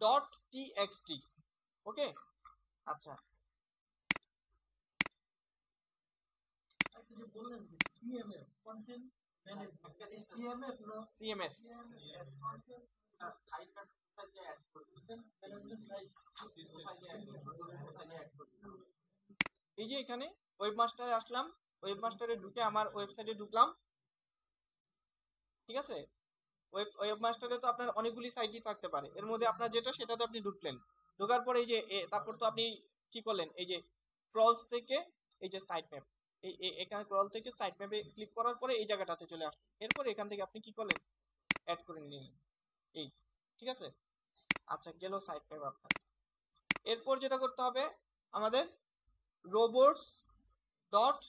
ডট টিএক্সটি। ওকে, আচ্ছা, সিএমএস, এই যে এখানে ওয়েব মাস্টারে আসলাম, ওয়েব মাস্টারে ঢুকে আমার ওয়েবসাইটে ঢুকলাম, ঠিক আছে? ওয়েবমাস্টারে তো আপনার অনেকগুলি সাইটই থাকতে পারে, এর মধ্যে আপনার যেটা সেটাতে আপনি ঢুকলেন। ঢোকার পরে এই যে তারপর তো আপনি কি করলেন, এই যে ক্রলস থেকে এই যে সাইট ম্যাপ, এখানে ক্রল থেকে সাইট ম্যাপে ক্লিক করার পরে এই জায়গাটাতে চলে আসলেন। এরপর এখান থেকে আপনি কি করলেন, অ্যাড করে নিলেন। এই, ঠিক আছে। আচ্ছা, গেল সাইট ম্যাপ আপনার। এরপর যেটা করতে হবে আমাদের, রোবটস ডট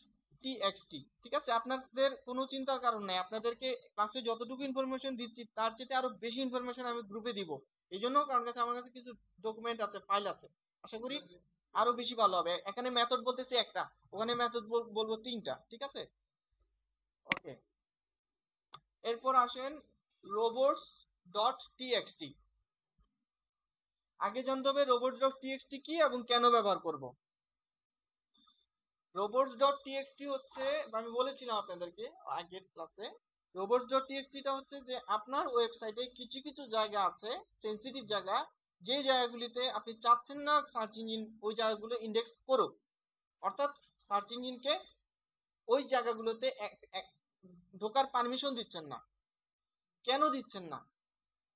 টিএক্সটি, ঠিক আছে। আপনাদের কোনো চিন্তার কারণ নাই, আপনাদেরকে ক্লাসে যতটুকু ইনফরমেশন দিচ্ছি তার চেয়ে আরো বেশি ইনফরমেশন আমি গ্রুপে দিব। এই জন্য কারণ কাছে আমার কাছে কিছু ডকুমেন্ট আছে, ফাইল আছে, আশা করি আরো বেশি ভালো হবে। এখানে মেথড বলতেছি একটা, ওখানে মেথড বলবো তিনটা, ঠিক আছে। ওকে, এরপর আসেন রোবটস ডট টিএক্সটি। আগে জানতে হবে রোবটস ডট টিএক্সটি কি এবং কেন ব্যবহার করব। রোবটস ডট টিএক্সটি হচ্ছে, আমি বলেছিলাম আপনাদেরকে আগের ক্লাসে, রোবটস ডট টিএক্সটিটা হচ্ছে যে আপনার ওয়েবসাইটে কিছু কিছু জায়গা আছে, সেন্সিটিভ জায়গা, যে জায়গাগুলিতে আপনি চাচ্ছেন না সার্চ ইঞ্জিন ওই জায়গাগুলো ইন্ডেক্স করুক। অর্থাৎ সার্চ ইঞ্জিনকে ওই জায়গাগুলোতে ঢোকার পারমিশন দিচ্ছেন না। কেন দিচ্ছেন না?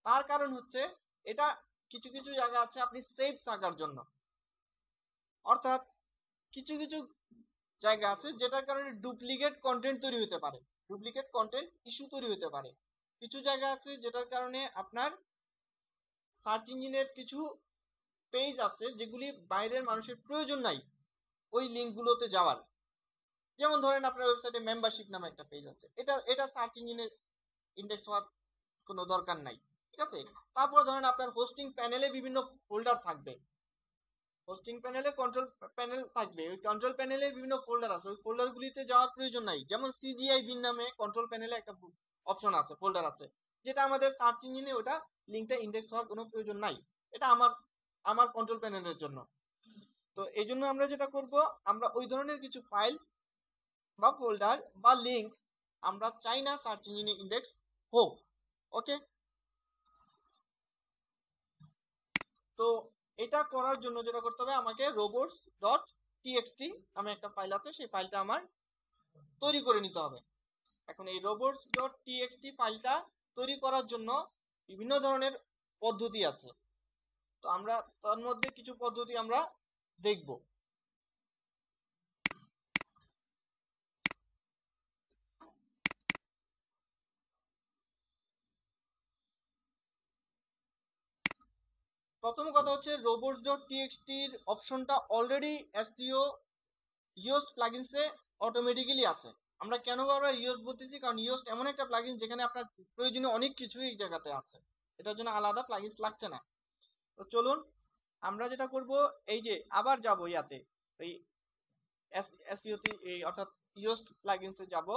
তার কারণ হচ্ছে, এটা কিছু কিছু জায়গা আছে আপনি সেফ থাকার জন্য। অর্থাৎ কিছু কিছু জায়গা আছে যেটার কারণে ডুপ্লিকেট কন্টেন্ট তৈরি হতে পারে, ডুপ্লিকেট কন্টেন্ট ইস্যু তৈরি হতে পারে। কিছু জায়গা আছে যেটার কারণে আপনার সার্চ ইঞ্জিনের কিছু পেজ আছে যেগুলি বাইরের মানুষের প্রয়োজন নাই ওই লিঙ্কগুলোতে যাওয়ার। যেমন ধরেন আপনার ওয়েবসাইটে মেম্বারশিপ নামে একটা পেজ আছে, এটা এটা সার্চ ইঞ্জিনে ইন্ডেক্স হওয়ার কোনো দরকার নাই, ঠিক আছে। তারপর ধরেন আপনার হোস্টিং প্যানেলে বিভিন্ন ফোল্ডার থাকবে, হোস্টিং প্যানেলে কন্ট্রোল প্যানেল থাকবে, ওই কন্ট্রোল প্যানেলের বিভিন্ন ফোল্ডার আছে, ওই ফোল্ডারগুলিতে যাওয়ার প্রয়োজন নাই। যেমন সিজিআই বিন নামে কন্ট্রোল প্যানেলে একটা অপশন আছে, ফোল্ডার আছে, যেটা আমাদের সার্চ ইঞ্জিনে ওটা লিঙ্কটা ইন্ডেক্স হওয়ার কোনো প্রয়োজন নাই। এটা আমার আমার কন্ট্রোল প্যানেলের জন্য। তো এই জন্য আমরা যেটা করব, আমরা ওই ধরনের কিছু ফাইল বা ফোল্ডার বা লিঙ্ক আমরা চাই না সার্চ ইঞ্জিনে ইন্ডেক্স হোক। ওকে, তো এটা করার জন্য যেটা করতে হবে, আমাকে robots ডট টিএক্সটি নামে একটা ফাইল আছে, সেই ফাইলটা আমার তৈরি করে নিতে হবে। এখন এই robots ডট টিএক্সটি ফাইলটা তৈরি করার জন্য বিভিন্ন ধরনের পদ্ধতি আছে। তো আমরা তার মধ্যে কিছু পদ্ধতি আমরা দেখব। প্রথম কথা হচ্ছে, robots ডট টিএক্সটির অপশনটা অলরেডি এসইও ইয়োস্ট প্লাগইনসে অটোমেটিক্যালি আছে। আমরা কেন বারবার ইয়োস্ট বলতেছি, কারণ ইয়োস্ট এমন একটা প্লাগইন যেখানে আপনার প্রয়োজনীয় অনেক কিছুই এই জায়গাতে আছে, এটার জন্য আলাদা প্লাগইনস লাগছে না। তো চলুন আমরা যেটা করব, এই যে আবার যাব ইয়াতে, এই এসইওতে, এই অর্থাৎ ইয়োস্ট প্লাগইনসে যাব।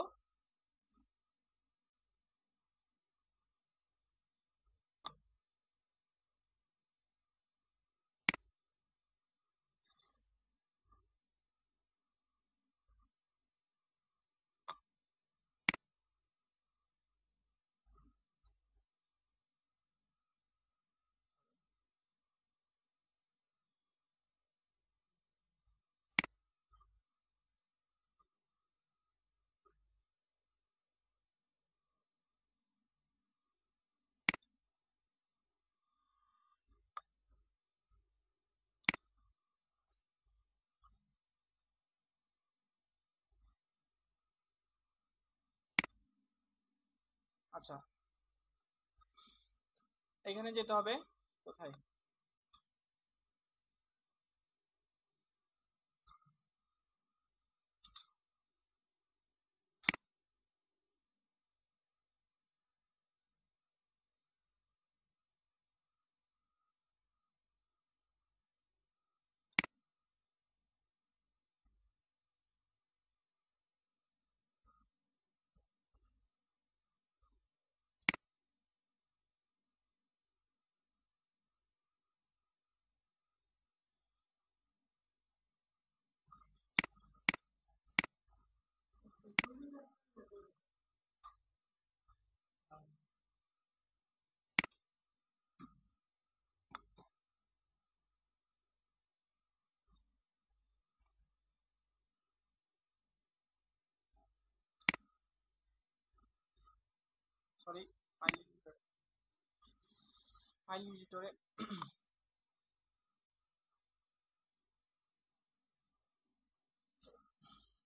আচ্ছা, এখানে যেতে হবে, কোথায়, সরি, ফাইল এডিটরে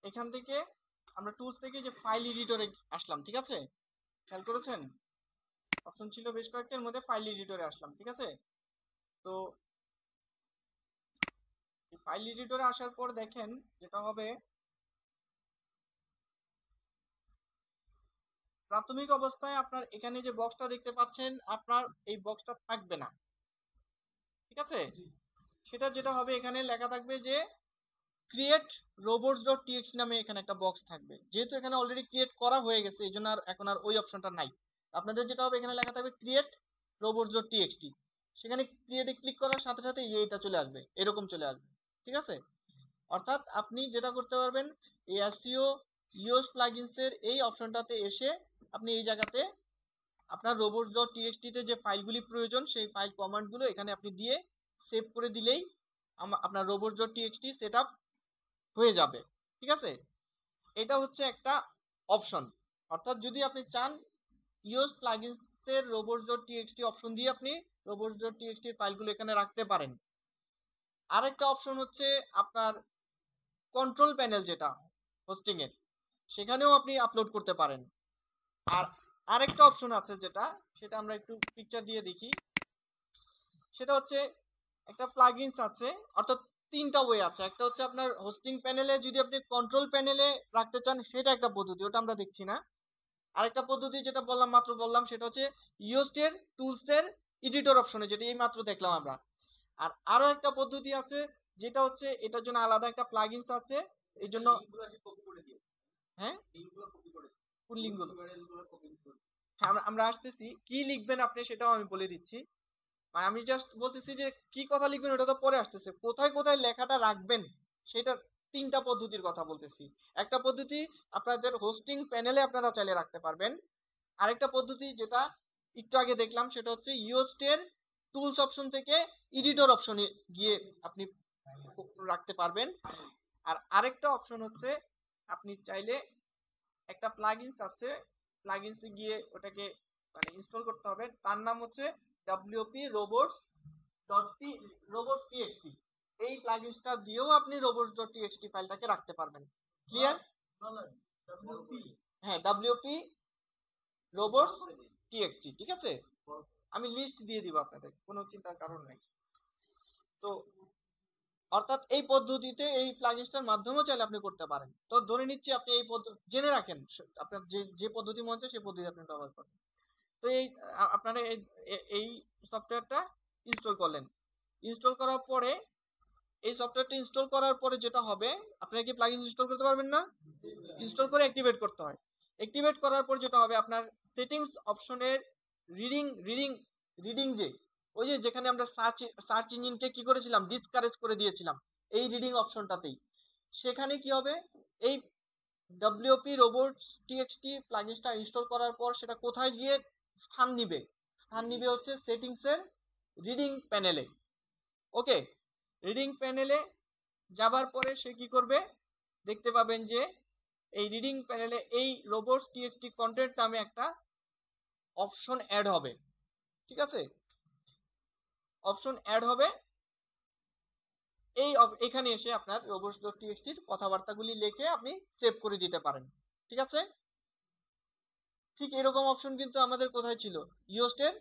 এখান থেকে আমরা টুলস থেকে যে ফাইল এডিটরে আসলাম, ঠিক আছে? খেয়াল করেছেন অপশন ছিল বেশ কয়েকটার মধ্যে ফাইল এডিটরে আসলাম, ঠিক আছে? তো ফাইল এডিটরে আসার পর দেখেন যেটা হবে, প্রাথমিক অবস্থায় আপনার এখানে যে বক্সটা দেখতে পাচ্ছেন আপনার এই বক্সটা থাকবে না, ঠিক আছে? সেটা যেটা হবে এখানে লেখা থাকবে যে ক্রিয়েট রোবটস ডট টিএক্সটি নামে এখানে একটা বক্স থাকবে। যেহেতু এখানে অলরেডি ক্রিয়েট করা হয়ে গেছে এই জন্য আর এখন আর ওই অপশনটা নাই। আপনাদের যেটা হবে এখানে লেখা থাকবে ক্রিয়েট রোবটস ডট টিএক্সটি, সেখানে ক্রিয়েটে ক্লিক করার সাথে সাথে এটা চলে আসবে, এরকম চলে আসবে, ঠিক আছে? অর্থাৎ আপনি যেটা করতে পারবেন এই এসইও ইওস প্লাগইনসের এই অপশনটাতে এসে আপনি এই জায়গাতে আপনার রোবটস ডট টিএক্সটিতে যে ফাইলগুলি প্রয়োজন সেই ফাইল কমান্ডগুলো এখানে আপনি দিয়ে সেভ করে দিলেই আপনার robots dot TXT set up হয়ে যাবে, ঠিক আছে? এটা হচ্ছে একটা অপশন। অর্থাৎ যদি আপনি চান ইওস প্লাগইনসের রোবটস ডট টিএক্সটি অপশন দিয়ে আপনি রোবটস ডট টিএক্সটি ফাইলগুলো এখানে রাখতে পারেন। আরেকটা অপশন হচ্ছে আপনার কন্ট্রোল প্যানেল যেটা হোস্টিং এর, সেখানেও আপনি আপলোড করতে পারেন। আর আরেকটা অপশন আছে যেটা, সেটা আমরা একটু পিকচার দিয়ে দেখি। সেটা হচ্ছে একটা প্লাগইনস আছে, অর্থাৎ তিনটা ওয়ে আছে। একটা হচ্ছে আপনার হোস্টিং প্যানেলে যদি আপনি কন্ট্রোল প্যানেলে রাখতে চান সেটা একটা পদ্ধতি, ওটা আমরা দেখছি না। আরেকটা পদ্ধতি যেটা বললাম মাত্র বললাম সেটা হচ্ছে ইওস্টের টুলসের এডিটর অপশনে, যেটা এই মাত্র দেখলাম আমরা। আর আরো একটা পদ্ধতি আছে যেটা হচ্ছে এটার জন্য আলাদা একটা প্লাগইনস আছে, এই জন্য হ্যাঁ কোন লিঙ্কগুলো, হ্যাঁ আমরা আসতেছি। কি লিখবেন আপনি সেটাও আমি বলে দিচ্ছি। মানে আমি জাস্ট বলতেছি যে কি কথা লিখবেন ওটা তো পরে আসতেছে, কোথায় কোথায় লেখাটা রাখবেন সেটা তিনটা পদ্ধতির কথা বলতেছি। একটা পদ্ধতি আপনাদের হোস্টিং প্যানেলে আপনারা চাইলে রাখতে পারবেন। আরেকটা পদ্ধতি যেটা একটু আগে দেখলাম সেটা হচ্ছে ইওস্টের টুলস অপশন থেকে এডিটর অপশনে গিয়ে আপনি রাখতে পারবেন। আর আরেকটা অপশন হচ্ছে আপনি চাইলে একটা প্লাগইনস আছে, প্লাগইনসে গিয়ে ওটাকে মানে ইনস্টল করতে হবে, তার নাম হচ্ছে WP robots dot robots TXT. এই প্লাগইনসটা দিয়েও আপনি রোবটস ডট টিএক্সটি ফাইলটাকে রাখতে পারবেন। ক্লিয়ার? হ্যাঁ ডব্লিউপি রোবটস টিএক্সটি, ঠিক আছে? আমি লিস্ট দিয়ে দিব আপনাদের, কোনো চিন্তার কারণ নাই। তো অর্থাৎ এই পদ্ধতিতে এই প্লাগইনসটার মাধ্যমেও চাইলে আপনি করতে পারেন। তো ধরে নিচ্ছি আপনি এই পদ্ধতি জেনে রাখেন, আপনার যে যে পদ্ধতি মনে হচ্ছে সেই পদ্ধতি আপনি ব্যবহার করেন। তো এই আপনারা এই সফটওয়্যারটা ইনস্টল করলেন। ইনস্টল করার পরে এই সফটওয়্যারটা ইনস্টল করার পরে যেটা হবে, আপনারা কি প্লাগইন ইনস্টল করতে পারবেন না? ইনস্টল করে অ্যাক্টিভেট করতে হয়। অ্যাক্টিভেট করার পর যেটা হবে আপনার সেটিংস অপশনের রিডিং রিডিং রিডিং যে ওই যে যেখানে আমরা সার্চ ইঞ্জিনকে কি করেছিলাম ডিসকারেজ করে দিয়েছিলাম এই রিডিং অপশনটাতেই, সেখানে কি হবে এই ডব্লিউপি রোবটস টিএক্সটি প্লাগইনসটা ইনস্টল করার পর সেটা কোথায় গিয়ে স্থান নিবে? স্থান নিবে হচ্ছে সেটিংসের রিডিং প্যানেলে। ওকে, রিডিং প্যানেলে যাবার পরে সে কি করবে, দেখতে পাবেন যে এই রিডিং প্যানেলে এই রোবটস টিএক্সটি কন্টেন্ট নামে একটা অপশন অ্যাড হবে, ঠিক আছে? অপশন অ্যাড হবে, এই এখানে এসে আপনার রোবটস ডট টিএক্সটির কথাবার্তাগুলি লিখে আপনি সেভ করে দিতে পারেন, ঠিক আছে? ঠিক এরকম অপশন কিন্তু আমাদের কোথায় ছিল, ইওস্টের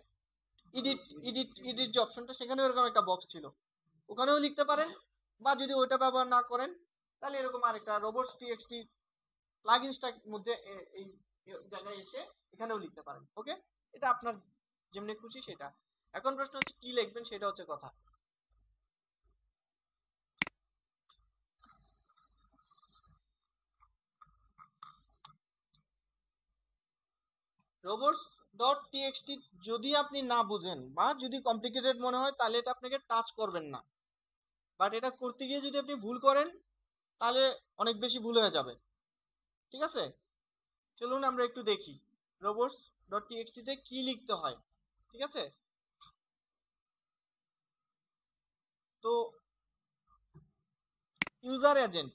এডিট যে অপশনটা সেখানেও এরকম একটা বক্স ছিল, ওখানেও লিখতে পারেন। বা যদি ওইটা ব্যবহার না করেন তাহলে এরকম আরেকটা রোবটস টিএক্সটি প্লাগইনসটার মধ্যে এই জায়গায় এসে এখানেও লিখতে পারেন। ওকে, এটা আপনার যেমনি খুশি সেটা। এখন প্রশ্ন হচ্ছে কি লিখবেন, সেটা হচ্ছে কথা। রোবটস ডট টিএক্সটি যদি আপনি না বুঝেন বা যদি কমপ্লিকেটেড মনে হয় তাহলে এটা আপনাকে টাচ করবেন না। বাট এটা করতে গিয়ে যদি আপনি ভুল করেন তাহলে অনেক বেশি ভুল হয়ে যাবে, ঠিক আছে? চলুন আমরা একটু দেখি রোবটস ডট টিএক্সটি তে কি লিখতে হয়, ঠিক আছে? তো ইউজার এজেন্ট,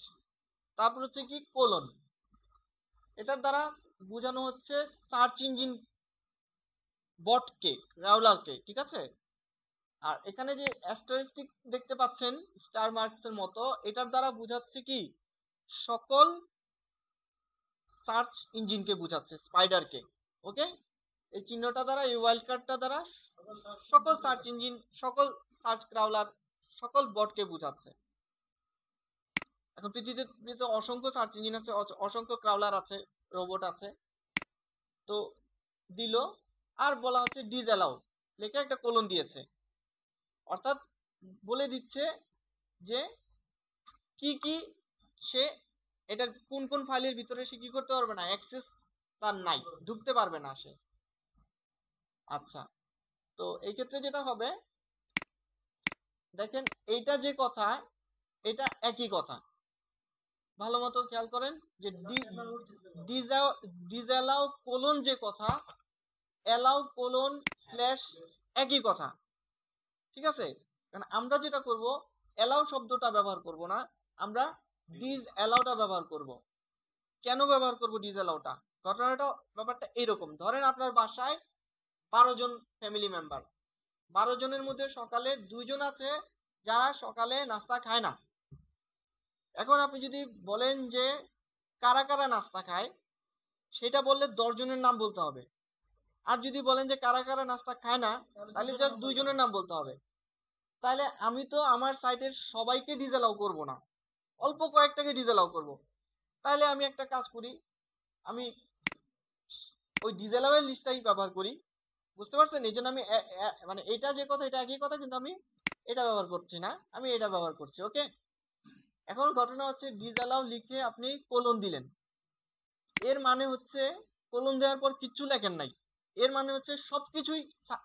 তারপর হচ্ছে কি কোলন, এটার দ্বারা বোঝানো হচ্ছে সার্চ ইঞ্জিন বটকে, রাউলারকে, ঠিক আছে? আর এখানে যে অ্যাস্টারিস্টিক দেখতে পাচ্ছেন স্টার মার্কস এর মতো, এটার দ্বারা বোঝাচ্ছে কি সকল সার্চ ইঞ্জিনকে বোঝাচ্ছে, স্পাইডারকে। ওকে, এই চিহ্নটা দ্বারা, এই ওয়াইল্ড কার্ডটা দ্বারা সকল সার্চ ইঞ্জিন, সকল সার্চ ক্রাউলার, সকল বটকে বোঝাচ্ছে। এখন পৃথিবীতে অসংখ্য সার্চ ইঞ্জিন আছে, অসংখ্য ক্রাউলার আছে, রোবট আছে। তো দিল আর বলা হচ্ছে ডিসঅ্যালাউ লেখে একটা কোলন দিয়েছে, অর্থাৎ বলে দিচ্ছে যে কি কি সে এটার কোন কোন ফাইলের ভিতরে সে কি করতে পারবে না, অ্যাক্সেস তার নাই, ঢুকতে পারবে না সে। আচ্ছা, তো এই ক্ষেত্রে যেটা হবে, দেখেন এইটা যে কথা, এটা একই কথা, ভালো মতো খেয়াল করেন যে ডিসঅ্যালাউ কোলন যে কথা, অ্যালাউ কোলন স্ল্যাশ একই কথা, ঠিক আছে? কারণ আমরা যেটা করব, অ্যালাউ শব্দটা ব্যবহার করব না, আমরা ডিসঅ্যালাউটা ব্যবহার করব। কেন ব্যবহার করব ডিসঅ্যালাউটা? ঘটনাটা, ব্যাপারটা এইরকম, ধরেন আপনার বাসায় 12 জন ফ্যামিলি মেম্বার, 12 জনের মধ্যে সকালে 2 জন আছে যারা সকালে নাস্তা খায় না। এখন আপনি যদি বলেন যে কারা কারা নাস্তা খায়, সেটা বললে 10 জনের নাম বলতে হবে। আর যদি বলেন যে কারা কারা নাস্তা খায় না, তাহলে জাস্ট 2 জনের নাম বলতে হবে। তাহলে আমি তো আমার সাইটের সবাইকে ডিসঅ্যালাউ করব না, অল্প কয়েকটাকে ডিসঅ্যালাউ করব। তাহলে আমি একটা কাজ করি, আমি ওই ডিসঅ্যালাউ এর লিস্টটাই ব্যবহার করি, বুঝতে পারছেন? এই জন্য আমি মানে এটা যে কথা, এটা একই কথা, কিন্তু আমি এটা ব্যবহার করছি না, আমি এটা ব্যবহার করছি। ওকে, এখন ঘটনা হচ্ছে ডিসঅ্যালাউ লিখে আপনি কোলন দিলেন, এর মানে হচ্ছে কোলন দেওয়ার পর কিচ্ছু লেখেন নাই, এর মানে হচ্ছে সবকিছুই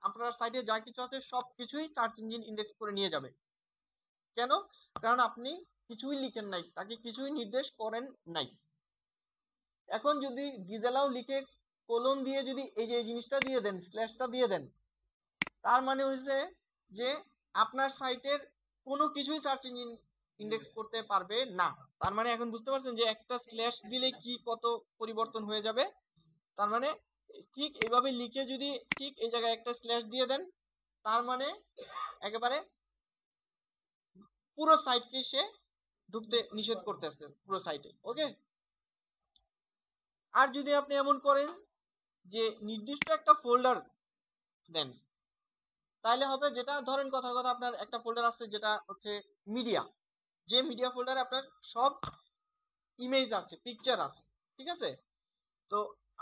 আপনার সাইটে যা কিছু আছে সবকিছুই সার্চ ইঞ্জিন ইন্ডেক্স করে নিয়ে যাবে। কেন? কারণ আপনি কিছুই লিখেন নাই, তাকে কিছুই নির্দেশ করেন নাই। এখন যদি ডিসঅ্যালাউ লিখে কোলন দিয়ে যদি এই যে জিনিসটা দিয়ে দেন, স্ল্যাশটা দিয়ে দেন, তার মানে হচ্ছে যে আপনার সাইটের কোনো কিছুই সার্চ ইঞ্জিন ইন্ডেক্স করতে পারবে না। তার মানে এখন বুঝতে পারছেন যে একটা স্ল্যাশ দিলে কি কত পরিবর্তন হয়ে যাবে। তার মানে ঠিক এইভাবে লিখে যদি ঠিক এই জায়গায় একটা স্ল্যাশ দিয়ে দেন, তার মানে একেবারে পুরো সাইটকে সে ঢুকতে নিষেধ করতেছে, পুরো সাইটে। ওকে, আর যদি আপনি এমন করেন যে নির্দিষ্ট একটা ফোল্ডার দেন, তাহলে হবে যেটা, ধরেন কথার কথা, আপনার একটা ফোল্ডার আছে যেটা হচ্ছে মিডিয়া, যে মিডিয়া ফোল্ডারে আপনার সব ইমেজ আছে, পিকচার আছে, ঠিক আছে? তো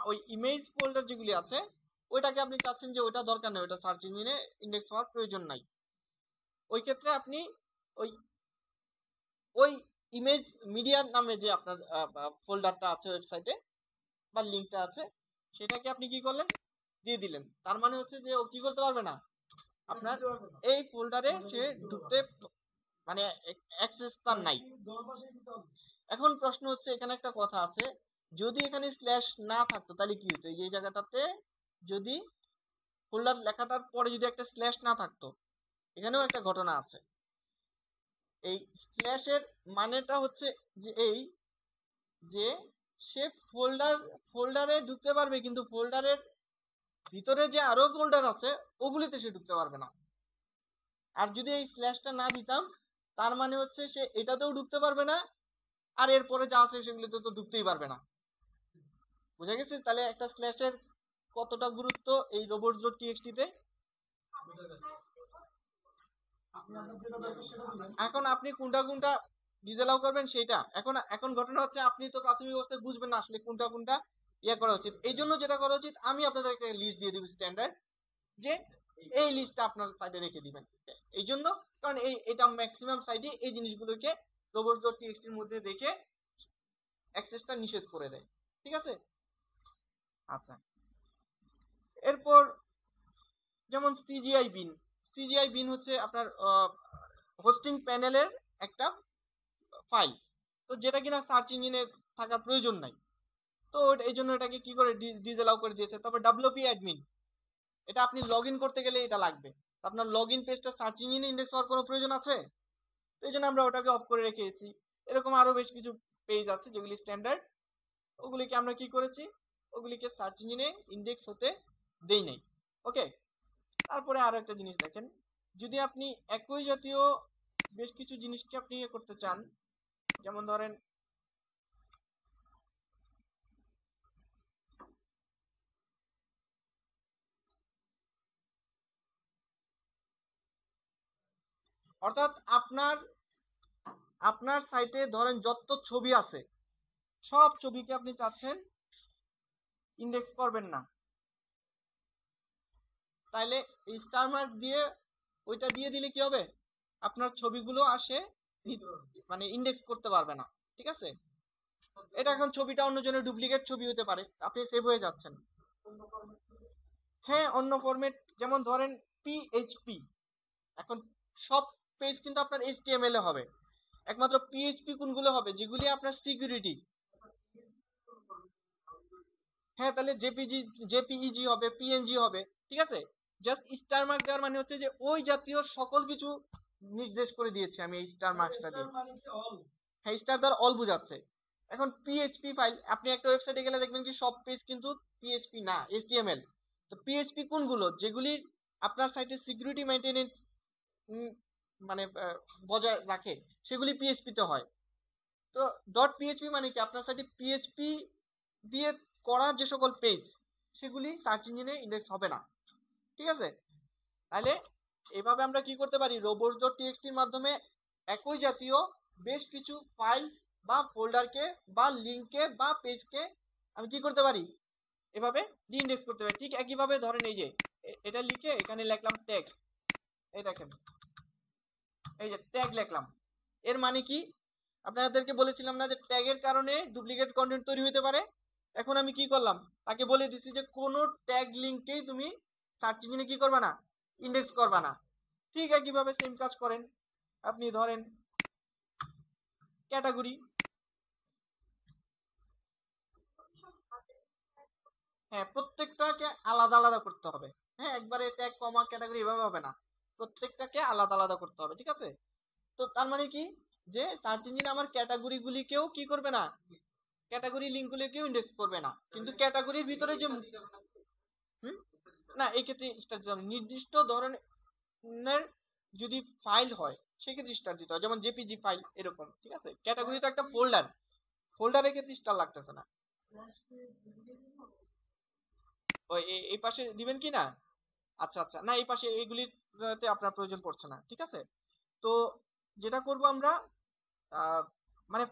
ওই ইমেজ ফোল্ডার যেগুলি আছে, ওইটাকে আপনি চাচ্ছেন যে ওইটা দরকার নেই, ওইটা সার্চ ইঞ্জিনে ইন্ডেক্স হওয়ার প্রয়োজন নাই। ওই ক্ষেত্রে আপনি ওই ওই ইমেজ মিডিয়া নামে যে আপনার ফোল্ডারটা আছে ওয়েবসাইটে বা লিঙ্কটা আছে, সেটাকে আপনি কি করলেন, দিয়ে দিলেন। তার মানে হচ্ছে যে ও কি করতে পারবে না, আপনার এই ফোল্ডারে সে ঢুকতে, মানে অ্যাক্সেস তার নাই। এখন প্রশ্ন হচ্ছে, এখানে একটা কথা আছে, যদি এখানে স্ল্যাশ না থাকতো তাহলে কি হতো? এই যে জায়গাটাতে যদি ফোল্ডার লেখাটার পরে যদি একটা স্ল্যাশ না থাকতো, এখানেও একটা ঘটনা আছে। এই স্ল্যাশের মানেটা হচ্ছে যে এই যে সে ফোল্ডারে ঢুকতে পারবে, কিন্তু ফোল্ডারের ভিতরে যে আরো ফোল্ডার আছে ওগুলিতে সে ঢুকতে পারবে না। আর যদি এই স্ল্যাশটা না দিতাম, তার মানে হচ্ছে সে এটাতেও ঢুকতে পারবে না, আর এরপরে যা আছে সেগুলিতে তো ঢুকতেই পারবে না। বুঝা গেছে? তাহলে একটা স্ল্যাশের কতটা গুরুত্ব এই robots.txt তে। এখন আপনি কোনটা কোনটা ডিসঅ্যালাউ করবেন সেটা, এখন ঘটনা হচ্ছে আপনি তো প্রাথমিক অবস্থায় বুঝবেন না আসলে কোনটা কোনটা ইয়ে করা উচিত। এই জন্য যেটা করা উচিত, আমি আপনাদের একটা লিস্ট দিয়ে দিব স্ট্যান্ডার্ড, যে এই লিস্টটা আপনার সাইডে রেখে দিবেন। এই জন্য, কারণ এটা ম্যাক্সিমাম সাইডে এই জিনিসগুলোকে robots.txt এর মধ্যে রেখে অ্যাক্সেসটা নিষেধ করে দেয়, ঠিক আছে? আচ্ছা, এরপর যেমন সিজিআই বিন হচ্ছে আপনার হোস্টিং প্যানেলের একটা ফাইল, তো যেটা কিনা সার্চ ইঞ্জিনে থাকার প্রয়োজন নাই। তো এই জন্য এটাকে কি করে ডিসঅ্যালাউ করে দিয়েছে। তবে ডাব্লিউপি অ্যাডমিন, এটা আপনি লগ ইন করতে গেলে এটা লাগবে, আপনার লগ ইন পেজটা সার্চ ইঞ্জিনে ইন্ডেক্স হওয়ার কোনো প্রয়োজন আছে? তো এই জন্য আমরা ওটাকে অফ করে রেখেছি। এরকম আরো বেশ কিছু পেজ আছে যেগুলি স্ট্যান্ডার্ড, ওগুলিকে আমরা কি করেছি, ওগুলিকে সার্চ ইঞ্জিনে ইন্ডেক্স হতে দেই নাই। ওকে, তারপরে আরো একটা জিনিস দেখেন, যদি আপনি একই জাতীয় বেশ কিছু জিনিসকে আপনি ইয়ে করতে চান, যেমন ধরেন অর্থাৎ আপনার আপনার সাইটে ধরেন যত ছবি আছে সব ছবিকে আপনি চাচ্ছেন ইন্ডেক্স করবেন না, তাইলে এই স্টার মার্ক দিয়ে ওইটা দিয়ে দিলে কি হবে, আপনার ছবিগুলো আসে মানে ইন্ডেক্স করতে পারবে না। ঠিক আছে, এটা এখন ছবিটা অন্যজনের ডুপ্লিকেট ছবি হতে পারে, আপনি সেভ হয়ে যাচ্ছেন। হ্যাঁ, অন্য ফরম্যাট, যেমন ধরেন পিএইচপি, এখন সব পেজ কিন্তু আপনার এইচটিএমএল এ হবে, একমাত্র পিএইচপি কোনগুলো হবে যেগুলি আপনার সিকিউরিটি। হ্যাঁ, তাহলে জেপিজি, জেপিইজি হবে, পিএনজি হবে। ঠিক আছে, জাস্ট স্টার মার্ক দেওয়ার মানে হচ্ছে যে ওই জাতীয় সকল কিছু নির্দেশ করে দিয়েছি আমি এই স্টার মার্কসটা দিয়ে। হ্যাঁ, স্টার দ্বারা অল বোঝাচ্ছে। এখন পিএইচপি ফাইল, আপনি একটা ওয়েবসাইটে গেলে দেখবেন কি সব পেজ কিন্তু পিএইচপি না, এইচটিএমএল। তো পিএইচপি কোনগুলো যেগুলি আপনার সাইটের সিকিউরিটি মেইনটেনেন্স মানে বজায় রাখে, সেগুলি পিএইচপি তে হয়। তো ডট পিএইচপি মানে কি, আপনার সাইটে পিএইচপি দিয়ে করা যে সকল পেজ সেগুলি সার্চ ইঞ্জিনে ইন্ডেক্স হবে না। ঠিক আছে, তাহলে এভাবে আমরা কি করতে পারি, রোবটস ডট টিএক্সটির মাধ্যমে একই জাতীয় বেশ কিছু ফাইল বা ফোল্ডারকে বা লিঙ্ককে বা পেজকে আমি কি করতে পারি, এভাবে রিইন্ডেক্স করতে পারি। ঠিক একইভাবে ধরেন এই যে এটা লিখে এখানে লিখলাম ট্যাগ, এই দেখেন এই যে ট্যাগ লিখলাম, এর মানে কি, আপনাদেরকে বলেছিলাম না যে ট্যাগের কারণে ডুপ্লিকেট কন্টেন্ট তৈরি হতে পারে। এখন আমি কি করলাম, তাকে বলে দিছি যে কোনো ট্যাগ লিঙ্ককেই তুমি সার্চ ইঞ্জিনে কি করবা না, ইন্ডেক্স করবা না। ঠিক একইভাবে সেম কাজ করেন, আপনি ধরেন ক্যাটাগরি, হ্যাঁ প্রত্যেকটাকে আলাদা আলাদা করতে হবে। হ্যাঁ, একবারে ট্যাগ কমা ক্যাটাগরি এভাবে হবে না, প্রত্যেকটাকে আলাদা আলাদা করতে হবে। ঠিক আছে, তো তার মানে কি, যে সার্চ ইঞ্জিন আমার ক্যাটাগরি গুলিকেও কি করবে না, ক্যাটাগরি লিঙ্ক গুলিকেও ইন্ডেক্স করবে না, কিন্তু ক্যাটাগরির ভিতরে যে হুম, না এই ক্ষেত্রে স্টার দিতে হবে, নির্দিষ্ট ধরনের যদি ফাইল হয় সেক্ষেত্রে স্টার দিতে হয়, যেমন জেপিজি ফাইল এরকম। ঠিক আছে, ক্যাটাগরি তো একটা ফোল্ডার, ফোল্ডারের ক্ষেত্রে স্টার লাগতেছে না। ওই এই পাশে দিবেন কি না, আচ্ছা আচ্ছা, না এই পাশে এইগুলিতে আপনার প্রয়োজন পড়ছে না। ঠিক আছে, তো যেটা করব আমরা, আহ, মানে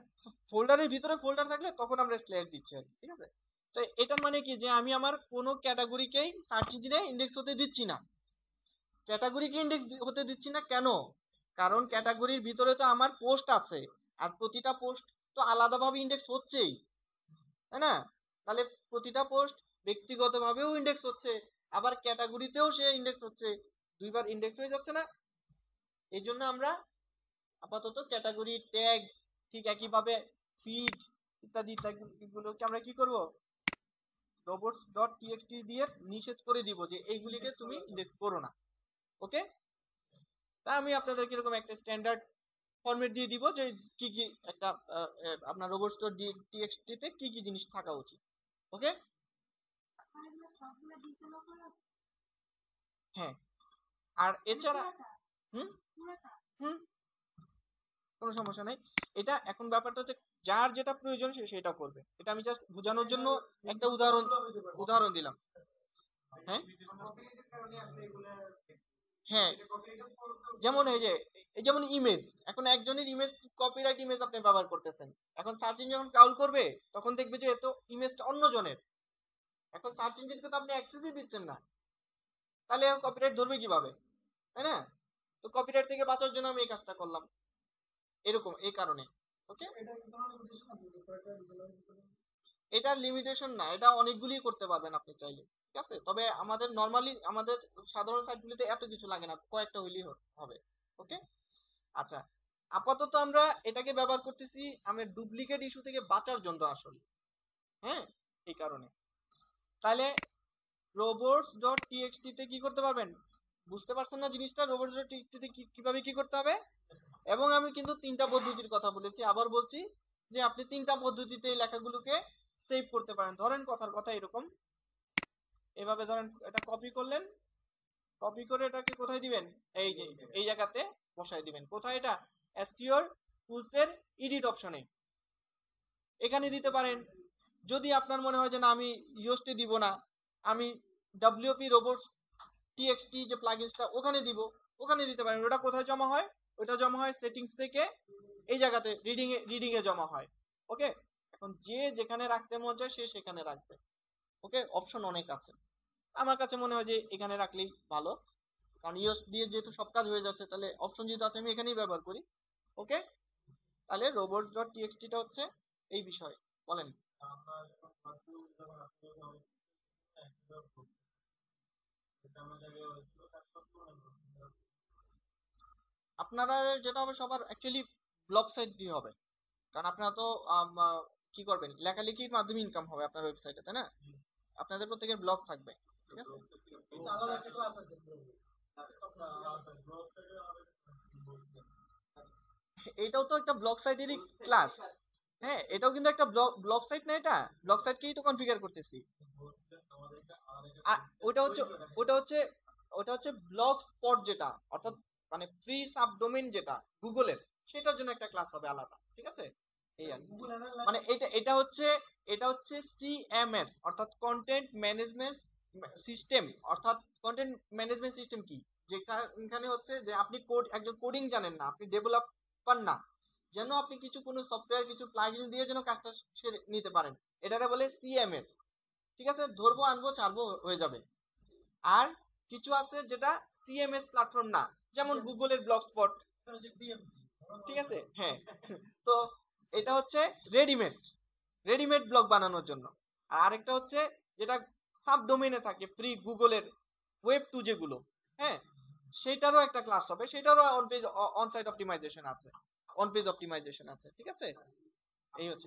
ফোল্ডারের ভিতরে ফোল্ডার থাকলে তখন আমরা স্ল্যাশ দিচ্ছি আর কি। ঠিক আছে, তো এটার মানে কি, যে আমি আমার কোনো ক্যাটাগরিকেই সার্চ ইঞ্জিনে ইন্ডেক্স হতে দিচ্ছি না, ক্যাটাগরিকে ইন্ডেক্স হতে দিচ্ছি না কেন, কারণ ক্যাটাগরির ভিতরে তো আমার পোস্ট আছে, আর প্রতিটা পোস্ট তো আলাদাভাবে ইন্ডেক্স হচ্ছেই, তাই না, তাহলে প্রতিটা পোস্ট ব্যক্তিগতভাবেও ইন্ডেক্স হচ্ছে, আবার ক্যাটাগরিতেও সে ইন্ডেক্স হচ্ছে, দুইবার ইন্ডেক্স হয়ে যাচ্ছে না। এই জন্য আমরা আপাতত ক্যাটাগরি ট্যাগ, ঠিক একইভাবে ফিড ইত্যাদি ইত্যাদিগুলোকে আমরা কি করব, রোবটস ডট টিএক্সটি দিয়ে নিষেধ করে দিব যে এইগুলিকে তুমি ইন্ডেক্স করো না। ওকে, তা আমি আপনাদেরকে এরকম একটা স্ট্যান্ডার্ড ফরম্যাট দিয়ে দিব যে কি কি একটা আপনার রোবটস ডট টিএক্সটি তে কি কি জিনিস থাকা উচিত। ওকে, হ্যাঁ, আর এছাড়া হুম হুম কোনো সমস্যা নাই। এটা এখন ব্যাপারটা হচ্ছে যার যেটা প্রয়োজন সে সেটা করবে, এটা আমি জাস্ট বোঝানোর জন্য একটা উদাহরণ উদাহরণ দিলাম। হ্যাঁ হ্যাঁ, যেমন এই যেমন ইমেজ, এখন একজনের ইমেজ, কপিরাইট ইমেজ আপনি ব্যবহার করতেছেন, এখন সার্চ ইঞ্জিন যখন ক্রাউল করবে তখন দেখবে যে এত ইমেজটা অন্য জনের, এখন সার্চ ইঞ্জিনকে তো আপনি অ্যাক্সেসই দিচ্ছেন না, তাহলে কপিরাইট ধরবে কিভাবে, তাই না, তো কপিরাইট থেকে বাঁচার জন্য আমি এই কাজটা করলাম, এরকম এই কারণে। ওকে, এটা লিমিটেশন না, এটা অনেকগুলি করতে পারবেন আপনি চাইলে। ঠিক আছে, তবে আমাদের নর্মালি আমাদের সাধারণ সাইটগুলিতে এত কিছু লাগে না, কয়েকটা হইলেই হবে। ওকে, আচ্ছা, আপাতত আমরা এটাকে ব্যবহার করতেছি আমার ডুপ্লিকেট ইস্যু থেকে বাঁচার জন্য আসলে। হ্যাঁ, এই কারণে, তাহলে রোবটস ডট টিএক্সটি তে কি করতে পারবেন, বুঝতে পারছেন না জিনিসটা, রোবটস ডট টিএক্সটি তে কিভাবে কি করতে হবে। এবং আমি কিন্তু তিনটা পদ্ধতির কথা বলেছি, আবার বলছি যে আপনি তিনটা পদ্ধতিতে এই লেখাগুলোকে সেভ করতে পারেন। ধরেন কথার কথা এরকম, এভাবে ধরেন এটা কপি করলেন, কপি করে এটাকে কোথায় দিবেন, এই যে এই জায়গাতে বসাই দিবেন। কোথায় এটা, এসটিওর টুলসের এডিট অপশনে এখানে দিতে পারেন। যদি আপনার মনে হয় যে না আমি ইউএসটি দিব না, আমি ডব্লিউপি রোবট টিএক্সটি যে প্লাগইনসটা ওখানে দিব, ওখানে দিতে পারেন। ওটা কোথায় জমা হয়, ওটা জমা হয় সেটিংস থেকে এই জায়গাতে রিডিং এ জমা হয়। ওকে, এখন যে যেখানে রাখতে মন চায় সে সেখানে রাখবে। ওকে, অপশন অনেক আছে, আমার কাছে মনে হয় যে এখানে রাখলেই ভালো, কারণ ইউএস দিয়ে যেহেতু সব কাজ হয়ে যাচ্ছে, তাহলে অপশন যেহেতু আছে আমি এখানেই ব্যবহার করি। ওকে, তাহলে রোবটস ডট টিএক্সটিটা হচ্ছে এই বিষয়। বলেন। আপনারা যেটা হবে সবার অ্যাকচুয়ালি ব্লগ সাইট দিয়ে হবে, কারণ আপনারা তো কি করবেন, লেখালেখির মাধ্যমে ইনকাম হবে আপনার ওয়েবসাইটে, তাই না? আপনাদের প্রত্যেকের ব্লগ থাকবে, ঠিক আছে? এটাও তো একটা ব্লগ সাইটেরই ক্লাস। হ্যাঁ, এটাও কিন্তু একটা ব্লগ সাইট না, এটা ব্লগ সাইটকেই তো কনফিগার করতেছি। আর ওটা হচ্ছে ওটা হচ্ছে ওটা হচ্ছে ব্লগ স্পট, যেটা অর্থাৎ মানে ফ্রি সাবডোমেইন যেটা গুগলের, সেটার জন্য একটা ক্লাস হবে আলাদা, ঠিক আছে? এই আর কি। মানে এটা হচ্ছে সিএমএস অর্থাৎ কন্টেন্ট ম্যানেজমেন্ট সিস্টেম। অর্থাৎ কন্টেন্ট ম্যানেজমেন্ট সিস্টেম কি, যেটা এখানে হচ্ছে যে আপনি একজন কোডিং জানেন না, আপনি ডেভেলপার না, যেন আপনি কিছু কোনো সফটওয়্যার কিছু প্লাগইন দিয়ে যেন কাজটা সেরে নিতে পারেন, এটাকে বলে সিএমএস। ঠিক আছে, ধরবো আনবো ছাড়বো হয়ে যাবে। আর কিছু আছে যেটা সিএমএস প্ল্যাটফর্ম না, যেমন গুগলের ব্লগ স্পট, ঠিক আছে? হ্যাঁ, তো এটা হচ্ছে রেডিমেড রেডিমেড ব্লগ বানানোর জন্য। আর আরেকটা হচ্ছে যেটা সাব ডোমেইনে থাকে ফ্রি গুগলের ওয়েব টু যেগুলো, হ্যাঁ, সেটারও একটা ক্লাস হবে, সেটারও on page on site optimization আছে, অন পেজ অপটিমাইজেশন আছে, ঠিক আছে? এই হচ্ছে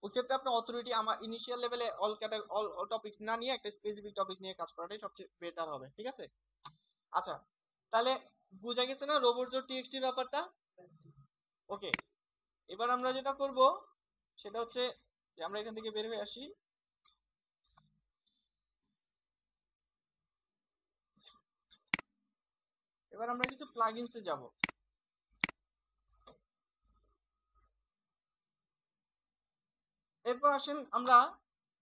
ওই ক্ষেত্রে আপনার অথরিটি আমার ইনিশিয়াল লেভেলে অল টপিকস না নিয়ে একটা স্পেসিফিক টপিক নিয়ে কাজ করাটাই সবচেয়ে বেটার হবে, ঠিক আছে? আচ্ছা, তাহলে বুঝা গেছে না রোবটস টিএক্সটি ব্যাপারটা? ওকে, এবার আমরা যেটা করব সেটা হচ্ছে যে আমরা এখান থেকে বের হয়ে আসি। এবার আমরা কিছু প্লাগইনসে যাব। এরপর আসেন আমরা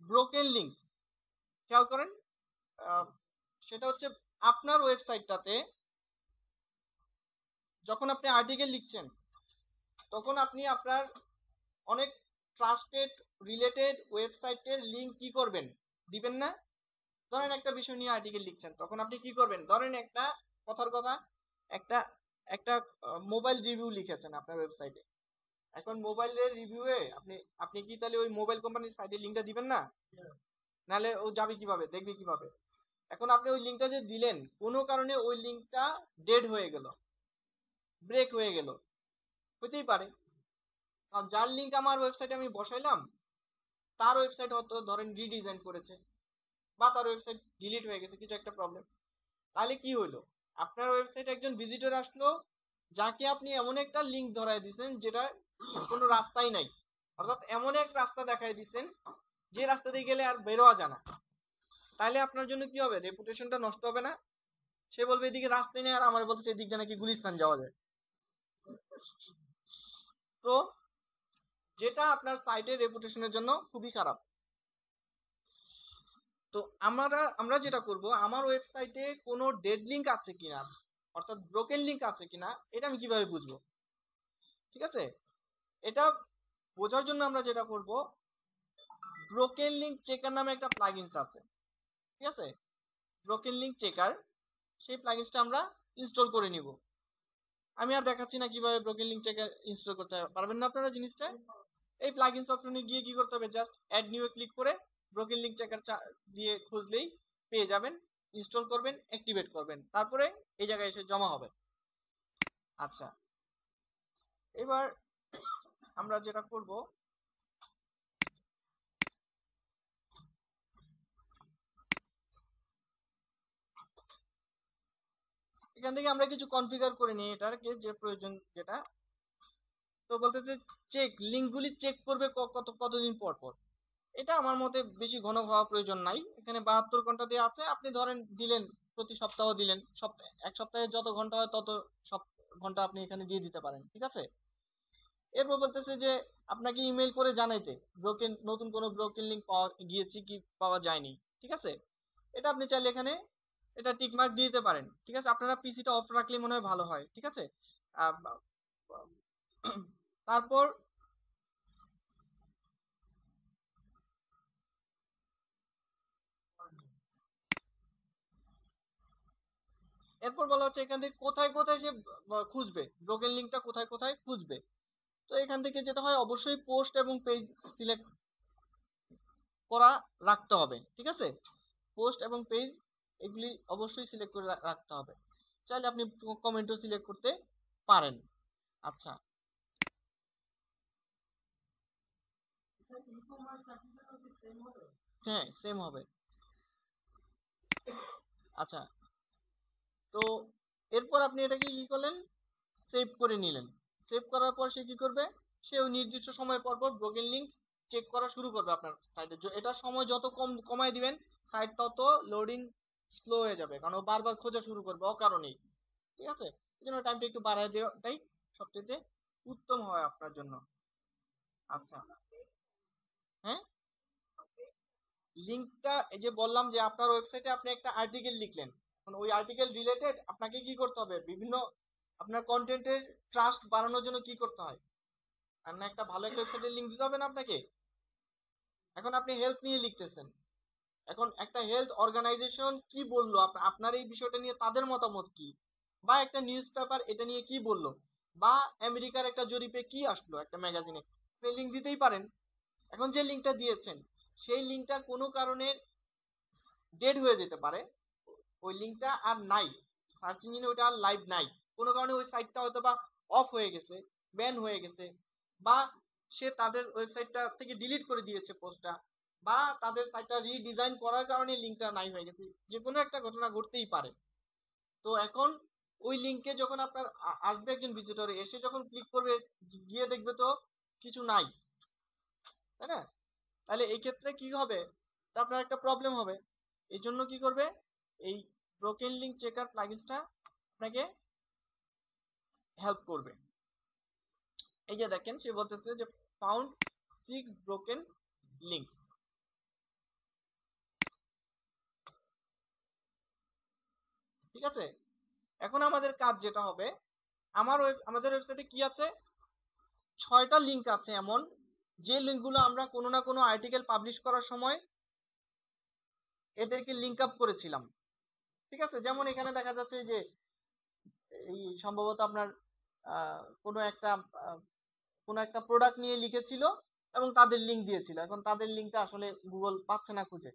ব্রোকেন লিংক, খেয়াল করেন। আহ, সেটা হচ্ছে আপনার ওয়েবসাইটটাতে যখন আপনি আর্টিকেল লিখছেন, তখন আপনি আপনার অনেক ট্রাস্টেড রিলেটেড ওয়েবসাইটের লিংক কি করবেন, দিবেন না? ধরেন একটা বিষয় নিয়ে আর্টিকেল লিখছেন, তখন আপনি কি করবেন, ধরেন একটা কথার কথা, একটা একটা মোবাইল রিভিউ লিখেছেন আপনার ওয়েবসাইটে। এখন মোবাইলের রিভিউয়ে আপনি আপনি কি তাহলে ওই মোবাইল কোম্পানির সাইটের লিংকটা দিবেন না? নাহলে ও যাবে কিভাবে, দেখবে কিভাবে? এখন আপনি ওই লিংকটা যে দিলেন, কোনো কারণে ওই লিংকটা ডেড হয়ে গেল, ব্রেক হয়ে গেল, হতেই পারে। কারণ যার লিংক আমার ওয়েবসাইটে আমি বসাইলাম, তার ওয়েবসাইট হয়তো ধরেন রিডিজাইন করেছে, বা তার ওয়েবসাইট ডিলিট হয়ে গেছে, কিছু একটা প্রবলেম। তাহলে কি হলো, আপনার ওয়েবসাইটে একজন ভিজিটর আসলো, যাকে আপনি এমন একটা লিংক ধরায় দিয়েছেন যেটা কোনো রাস্তাই নাই, অর্থাৎ এমন এক রাস্তা দেখাই দিয়েছেন যে রাস্তা দিয়ে গেলে আর বেরোয়া যায় না। তাহলে আপনার জন্য কি হবে, রেপুটেশনটা নষ্ট হবে না? সে বলবে এদিকে রাস্তায় নেই, আর আমার বলতেছে এদিক দিয়ে নাকি গুলিস্তান যাওয়া যায়। তো যেটা আপনার সাইটের রেপুটেশনের জন্য খুবই খারাপ। তো আমরা যেটা করব, আমার ওয়েবসাইটে কোনো ডেড লিংক আছে কিনা, অর্থাৎ ব্রোকেন লিংক আছে কিনা, এটা আমি কিভাবে বুঝবো? ঠিক আছে, এটা বোঝার জন্য আমরা যেটা করব, ব্রোকেন লিংক চেকার নামে একটা প্লাগইনস আছে, ঠিক আছে? ব্রোকেন লিংক চেকার, সেই প্লাগইনসটা আমরা ইনস্টল করে নিব। আমি আর দেখাচ্ছি না কিভাবে ব্রোকেন লিংক চেকার ইনস্টল করতে হবে, পারবেন না আপনারা জিনিসটা? এই প্লাগইনস অপশনে গিয়ে কি করতে হবে, জাস্ট অ্যাড নিউ এ ক্লিক করে ব্রোকেন লিংক চেকার দিয়ে খুঁজলেই পেয়ে যাবেন। ইনস্টল করবেন, অ্যাক্টিভেট করবেন, তারপরে এই জায়গায় এসে জমা হবে। আচ্ছা, এবার আমরা যেটা করব, এখান থেকে আমরা কিছু কনফিগার করে নিই এটাকে, যে প্রয়োজন যেটা। তো বলতেছে চেক লিঙ্কগুলি চেক করবে কতদিন পর পর। এটা আমার মতে বেশি ঘন হওয়া প্রয়োজন নাই। এখানে 72 ঘন্টা দিয়ে আছে, আপনি ধরেন দিলেন, প্রতি সপ্তাহ দিলেন, সপ্তাহে এক সপ্তাহে যত ঘন্টা হয় তত সব ঘন্টা আপনি এখানে দিয়ে দিতে পারেন, ঠিক আছে। এরপর বলতেছে যে আপনাকে ইমেল করে জানাইতে নতুন কোনো ব্রোকেন লিঙ্ক পাওয়া গিয়েছে কি পাওয়া যায়নি, ঠিক আছে। এটা আপনি চাইলে এখানে এটা টিক মার্ক দিয়ে দিতে পারেন, ঠিক আছে। আপনারা পিসিটা অফ রাখলে মনে হয় ভালো হয়, ঠিক আছে। আহ, বা- তারপর এরপর বলা হচ্ছে এখান থেকে কোথায় কোথায় সে খুঁজবে, ব্রোকেন লিঙ্কটা কোথায় কোথায় খুঁজবে। তো এখান থেকে যেটা হয়, অবশ্যই পোস্ট এবং পেজ সিলেক্ট করা রাখতে হবে, ঠিক আছে। পোস্ট এবং পেজ এগুলি অবশ্যই সিলেক্ট করে রাখতে হবে। চাইলে আপনি কমেন্টও সিলেক্ট করতে পারেন। আচ্ছা, হ্যাঁ সেম হবে। আচ্ছা, তো এরপর আপনি এটাকে কি করলেন, সেভ করে নিলেন। সেভ করার পর সে কি করবে, সে ওই নির্দিষ্ট সময় পর পর ব্রোকেন লিঙ্ক চেক করা শুরু করবে আপনার সাইটে। এটা সময় যত কমায় দিবেন, সাইট তত লোডিং স্লো হয়ে যাবে, কারণ ও বারবার খোঁজা শুরু করবে অকারণেই, ঠিক আছে। এই জন্য টাইমটা একটু বাড়ায় দেওয়াটাই সবচেয়ে উত্তম হয় আপনার জন্য। আচ্ছা, হ্যাঁ, লিঙ্কটা এই যে বললাম যে আপনার ওয়েবসাইটে আপনি একটা আর্টিকেল লিখলেন, এখন ওই আর্টিকেল রিলেটেড আপনাকে কি করতে হবে, বিভিন্ন আপনার কন্টেন্টের ট্রাস্ট বাড়ানোর জন্য কি করতে হয়, আপনার একটা ভালো একটা ওয়েবসাইটের লিঙ্ক দিতে হবে না আপনাকে। এখন আপনি হেলথ নিয়ে লিখতেছেন, এখন একটা হেলথ অর্গানাইজেশন কি বললো আপনার এই বিষয়টা নিয়ে তাদের মতামত কি, বা একটা নিউজ পেপার এটা নিয়ে কি বললো, বা আমেরিকার একটা জরিপে কি আসলো একটা ম্যাগাজিনে, আপনি লিঙ্ক দিতেই পারেন। এখন যে লিঙ্কটা দিয়েছেন সেই লিঙ্কটা কোনো কারণে ডেড হয়ে যেতে পারে, ওই লিঙ্কটা আর নাই, সার্চ ইঞ্জিনে ওইটা আর লাইভ নাই, কোনো কারণে ওই সাইটটা হয়তো বা অফ হয়ে গেছে, ব্যান হয়ে গেছে, বা সে তাদের ওয়েবসাইটটা থেকে ডিলিট করে দিয়েছে পোস্টটা, বা তাদের সাইটটা রিডিজাইন করার কারণে লিঙ্কটা নাই হয়ে গেছে, যে কোনো একটা ঘটনা ঘটতেই পারে। তো এখন ওই লিঙ্কে যখন আপনার আসবে একজন ভিজিটর, এসে যখন ক্লিক করবে, গিয়ে দেখবে তো কিছু নাই, তাই না। তাহলে এই ক্ষেত্রে কি হবে, তা আপনার একটা প্রবলেম হবে। এই জন্য কি করবে, এই ব্রোকেন লিঙ্ক চেকার প্লাগইনসটা আপনাকে হেল্প করবে। এই যে দেখেন সে বলতেছে যে ফাউন্ড 6 ব্রোকেন লিঙ্কস, ঠিক আছে। এখন আমাদের কাজ যেটা হবে, আমাদের ওয়েবসাইটে কি আছে, 6টা লিঙ্ক আছে এমন, যে লিঙ্কগুলো আমরা কোনো না কোনো আর্টিকেল পাবলিশ করার সময় এদেরকে লিঙ্ক আপ করেছিলাম, ঠিক আছে। যেমন এখানে দেখা যাচ্ছে যে এই সম্ভবত আপনার কোনো একটা কোনো একটা প্রোডাক্ট নিয়ে লিখেছিল এবং তাদের লিঙ্ক দিয়েছিল, এখন তাদের লিঙ্কটা আসলে গুগল পাচ্ছে না খুঁজে।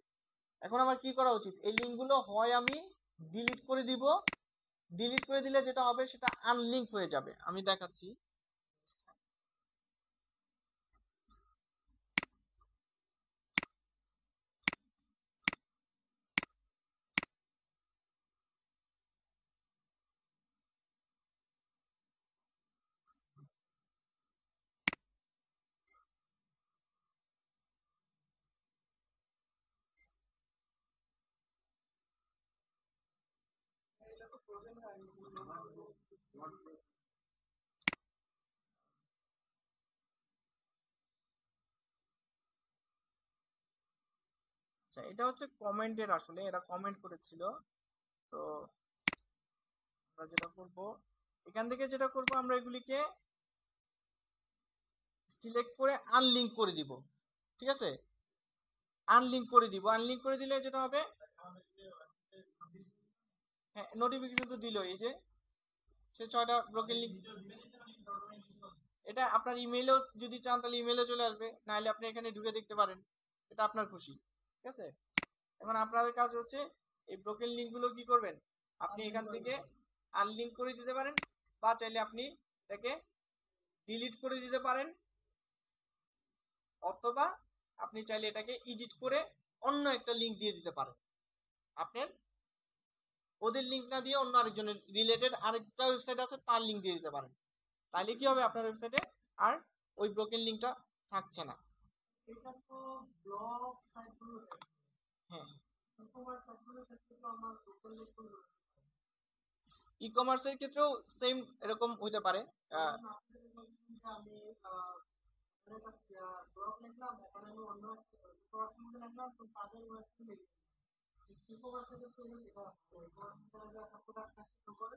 এখন আমার কি করা উচিত, এই লিঙ্কগুলো হয় আমি ডিলিট করে দিব, ডিলিট করে দিলে যেটা হবে সেটা আনলিঙ্ক হয়ে যাবে, আমি দেখাচ্ছি। আচ্ছা, এটা হচ্ছে কমেন্টের, আসলে এরা কমেন্ট করেছিল। তো আমরা যেটা করব, এখান থেকে যেটা করব, আমরা এগুলিকে সিলেক্ট করে আনলিঙ্ক করে দিব, ঠিক আছে। আনলিঙ্ক করে দিব, আনলিঙ্ক করে দিলে যেটা হবে, হ্যাঁ নোটিফিকেশন তো দিল, এই যে সে 6টা ব্রোকেন লিঙ্ক। এটা আপনার ইমেইলেও যদি চান তাহলে ইমেইলে চলে আসবে, নাহলে আপনি এখানে ঢুকে দেখতে পারেন, এটা আপনার খুশি, ঠিক আছে। এখন আপনাদের কাজ হচ্ছে এই ব্রোকেন লিঙ্কগুলো কি করবেন, আপনি এখান থেকে আনলিঙ্ক করে দিতে পারেন, বা চাইলে আপনি এটাকে ডিলিট করে দিতে পারেন, অথবা আপনি চাইলে এটাকে এডিট করে অন্য একটা লিঙ্ক দিয়ে দিতে পারেন। আপনার ওদের লিঙ্ক না দিয়ে অন্য আরেকজনের রিলেটেড আরেকটা ওয়েবসাইট আছে তার লিঙ্ক দিয়ে দিতে পারেন। তাহলে কি হবে, আপনার ওয়েবসাইটে আর ওই ব্রোকেন লিঙ্কটা থাকছে না। এটা তো ব্লগ সাইটগুলো হ্যাঁ ই-কমার্স সাইটগুলোর ক্ষেত্রে তো আমার লোকাল লোকাল ই-কমার্সের ক্ষেত্রেও সেম এরকম হইতে পারে আপনি যেটা বলছেন যে আমি একটা ব্লগ লিখলাম ওখানে আমি অন্য ই-কমার্সের মধ্যে লিখলাম তো তাদের ওয়েবসাইট লিখলাম ই-কমার্সের ক্ষেত্রে এটা ই-কমার্সের যে একটা প্রোডাক্ট থাকতে পারে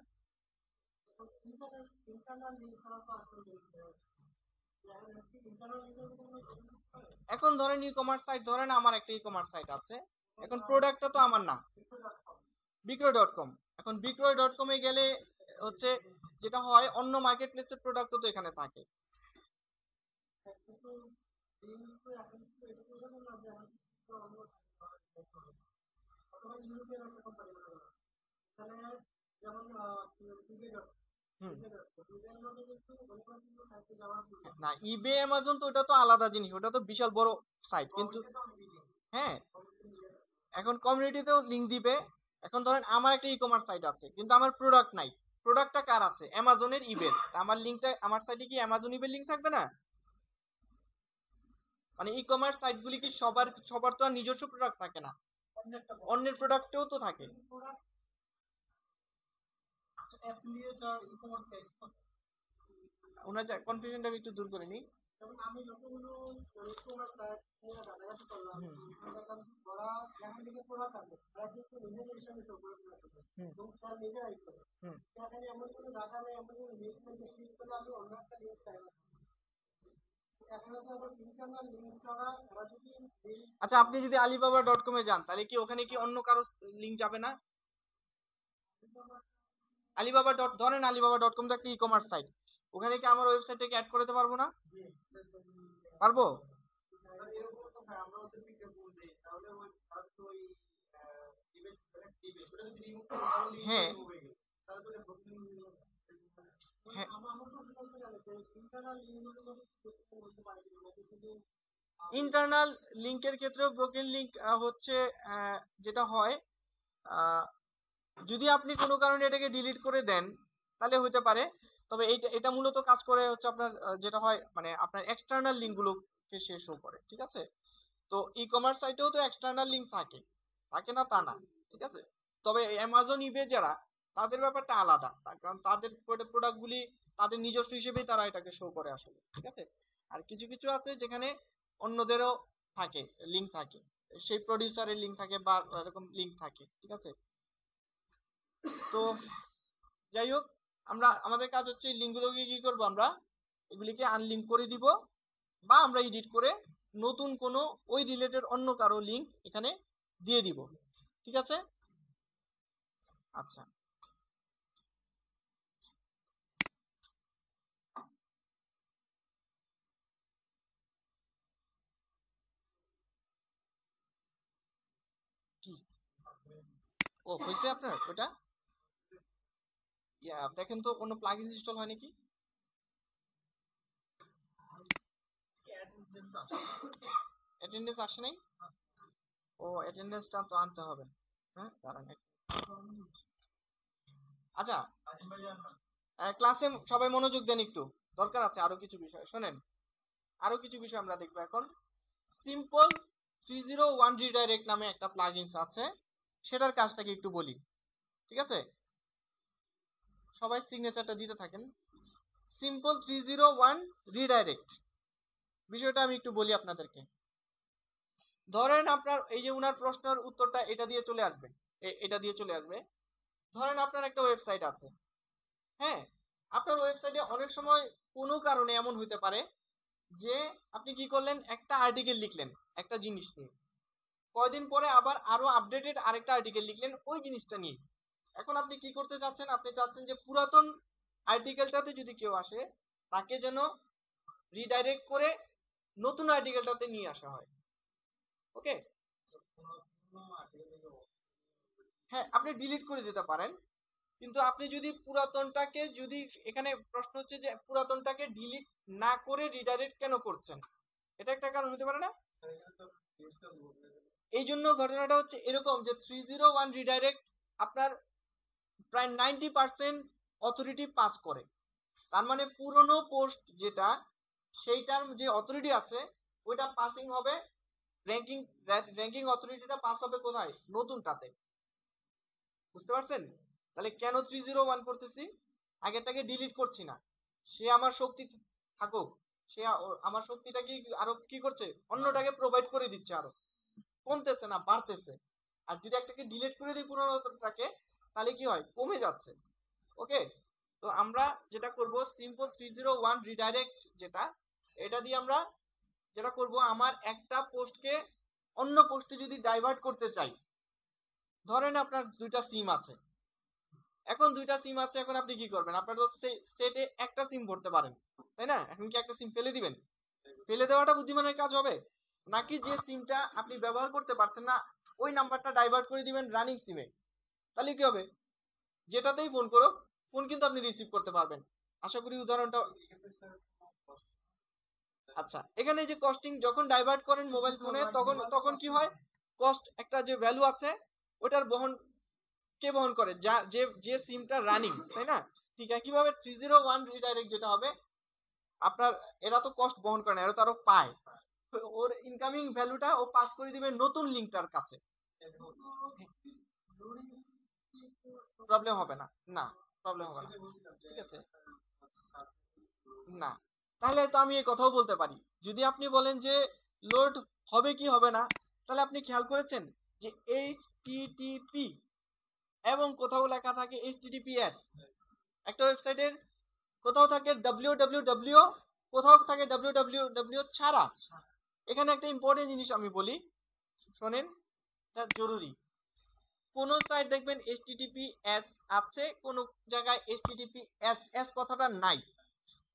তখন ইন্টারনাল লিঙ্ক ছাড়া তো আর কোনো লিঙ্ক নেই এখন ধরেন ই কমার্স সাইট ধরেন আমার একটা ই কমার্স সাইট আছে এখন প্রোডাক্টটা তো আমার না বিক্রয় ডট কম এখন বিক্রয় ডট কমে গেলে হচ্ছে যেটা হয় অন্য মার্কেট প্লেসের প্রোডাক্টও তো এখানে থাকে না ইবে অ্যামাজন তো ওটা তো আলাদা জিনিস ওটা তো বিশাল বড় সাইট কিন্তু হ্যাঁ এখন কমিউনিটিতেও লিংক দিবে এখন ধরেন আমার একটা ই কমার্স সাইট আছে কিন্তু আমার প্রোডাক্ট নাই প্রোডাক্টটা কার আছে অ্যামাজনের ইবের আমার লিংকটা আমার সাইটে কি অ্যামাজন ইবের লিংক থাকবে না মানে ই কমার্স সাইটগুলি কি সবার সবার তো আর নিজস্ব প্রোডাক্ট থাকে না অন্যের প্রোডাক্টেও তো থাকে ওনার কনফিউশনটা আমি একটু দূর করে নিই আমি যতগুলো ই-কমার্স সাইট নিয়ে ঘাটাঘাটি করলাম দেখলাম ওরা যেখান থেকে প্রোডাক্ট আনবে তারা কিন্তু নিজেদের হিসাবে শো করে এবং তারা নিজেরাই করে এখানে এমন কোনো জায়গা নেই এমন কোনো লিঙ্ক নেই যে ক্লিক করলে আমি অন্য একটা লিঙ্ক পাই আচ্ছা আপনি যদি আলিবাবা ডট কমে যান তাহলে কি ওখানে কি অন্য কারো লিংক যাবে না আলিবাবা ডট ধরেন আলিবাবা ডট কম তো একটা ই কমার্স সাইট ওখানে কি আমার ওয়েবসাইটে অ্যাড করতে পারবো না পারবো হ্যাঁ ইন্টারনাল লিংকের ক্ষেত্রে ব্রোকেন লিংক হচ্ছে যেটা হয় যদি আপনি কোনো কারণে এটাকে ডিলিট করে দেন তাহলে হতে পারে তবে এটা মূলত কাজ করে হচ্ছে আপনার যেটা হয় মানে আপনার এক্সটার্নাল লিঙ্কগুলোকে সে শো করে ঠিক আছে তো ই কমার্স সাইটেও তো এক্সটার্নাল লিঙ্ক থাকে থাকে না তা না ঠিক আছে তবে অ্যামাজন ইবে যারা তাদের ব্যাপারটা আলাদা কারণ তাদের প্রোডাক্টগুলি তাদের নিজস্ব হিসেবেই তারা এটাকে শো করে আসলে ঠিক আছে আর কিছু কিছু আছে যেখানে অন্যদেরও থাকে লিঙ্ক থাকে সেই প্রডিউসারের লিঙ্ক থাকে বা এরকম লিঙ্ক থাকে ঠিক আছে তো যাই হোক আমরা আমাদের কাজ হচ্ছে লিঙ্কগুলোকে কি করবো আমরা এগুলিকে আনলিঙ্ক করে দিব বা আমরা এডিট করে নতুন কোনো ওই রিলেটেড অন্য কারো লিঙ্ক এখানে দিয়ে দিব ঠিক আছে আচ্ছা কি ও হয়েছে আপনার ওটা দেখেন তো কোনো প্লাগইন ইনস্টল হয় নাকি অ্যাটেন্ডেন্স আসে নাই ও অ্যাটেন্ডেন্সটা তো আনতে হবে হ্যাঁ দাঁড়ান আচ্ছা ক্লাসে সবাই মনোযোগ দেন একটু দরকার আছে আরো কিছু বিষয় শোনেন আরো কিছু বিষয় আমরা দেখবো এখন সিম্পল 301 রিডাইরেক্ট নামে একটা প্লাগইনস আছে সেটার কাজটাকে একটু বলি ঠিক আছে সবাই সিগনেচারটা দিতে থাকেন সিম্পল 301 রিডাইরেক্ট বিষয়টা আমি একটু বলি আপনাদেরকে ধরেন আপনার এই যে উনার প্রশ্নের উত্তরটা এটা দিয়ে চলে আসবে এটা দিয়ে চলে আসবে ধরেন আপনার একটা ওয়েবসাইট আছে হ্যাঁ আপনার ওয়েবসাইটে অনেক সময় কোনো কারণে এমন হইতে পারে যে আপনি কি করলেন একটা আর্টিকেল লিখলেন একটা জিনিস নিয়ে কয়দিন পরে আবার আরো আপডেটেড আরেকটা আর্টিকেল লিখলেন ওই জিনিসটা নিয়ে এখন আপনি কি করতে চাচ্ছেন আপনি চাচ্ছেন যে পুরাতন আর্টিকেলটাতে যদি কেউ আসে তাকে যেন রিডাইরেক্ট করে নতুন আর্টিকেলটাতে নিয়ে আসা হয় ওকে হ্যাঁ আপনি ডিলিট করে দিতে পারেন কিন্তু আপনি যদি পুরাতনটাকে যদি এখানে প্রশ্ন হচ্ছে যে পুরাতনটাকে ডিলিট না করে রিডাইরেক্ট কেন করছেন এটা একটা কারণ হতে পারে না এই জন্য ঘটনাটা হচ্ছে এরকম যে 301 রিডাইরেক্ট আপনার প্রায় 90% অথরিটি পাস করে তার মানে পুরনো পোস্ট যেটা সেইটার যে অথরিটি আছে ওইটা পাসিং হবে র্যাঙ্কিং র্যাঙ্কিং অথরিটিটা পাস হবে কোথায়, নতুনটাতে। বুঝতে পারছেন? তাহলে কেন 301 করতেছি, আগেরটাকে ডিলিট করছি না। সে আমার শক্তি থাকুক, সে আমার শক্তিটা কি আরো কি করছে, অন্যটাকে প্রোভাইড করে দিচ্ছে, আরো কমতেছে না, বাড়তেছে। আর যদি একটাকে ডিলিট করে দিই পুরোনোটাকে, তাহলে কি হয়, কমে যাচ্ছে। ওকে, তো আমরা যেটা করব, সিম্পল 301 রিডাইরেক্ট যেটা, এটা দিয়ে আমরা যেটা করব, আমার একটা পোস্টকে অন্য পোস্টে যদি ডাইভার্ট করতে চাই, ধরেন আপনার দুইটা সিম আছে, এখন দুইটা সিম আছে, এখন আপনি কি করবেন, আপনার তো সেটে একটা সিম ভরতে পারেন, তাই না? এখন কি একটা সিম ফেলে দিবেন? ফেলে দেওয়াটা বুদ্ধিমানের কাজ হবে? নাকি যে সিমটা আপনি ব্যবহার করতে পারছেন না, ওই নাম্বারটা ডাইভার্ট করে দিবেন রানিং সিমে, তাহলে কি হবে, যেটাতেই ফোন করো, ফোন কিন্তু আপনি রিসিভ করতে পারবেন। আশা করি উদাহরণটা। আচ্ছা, এখানে যে কস্টিং যখন ডাইভার্ট করেন মোবাইল ফোনে, তখন তখন কি হয়, কস্ট একটা যে ভ্যালু আছে, ওটার বহন কে বহন করে, যা যে যে সিমটা রানিং, তাই না? ঠিক একইভাবে 301 রিডাইরেক্ট যেটা হবে, আপনার এরা তো কস্ট বহন করে না, এরা তো আরো পায়, ওর ইনকামিং ভ্যালুটা ও পাস করে দিবে নতুন লিঙ্কটার কাছে। প্রবলেম হবে না, না প্রবলেম হবে না, ঠিক আছে। না, তাহলে তো আমি এই কথাও বলতে পারি, যদি আপনি বলেন যে লোড হবে কি হবে না, তাহলে আপনি খেয়াল করেছেন যে এইচটিটিপি এবং কোথাও লেখা থাকে এইচটিটিপিএস, একটা ওয়েবসাইটের কোথাও থাকে www, কোথাও থাকে www ছাড়া। এখানে একটা ইম্পর্টেন্ট জিনিস আমি বলি, শোনেন, এটা জরুরি। কোন সাইট দেখবেন এইচটিটিপিএস আছে, কোন জায়গায় এইচটিটিপিএস কথাটা নাই,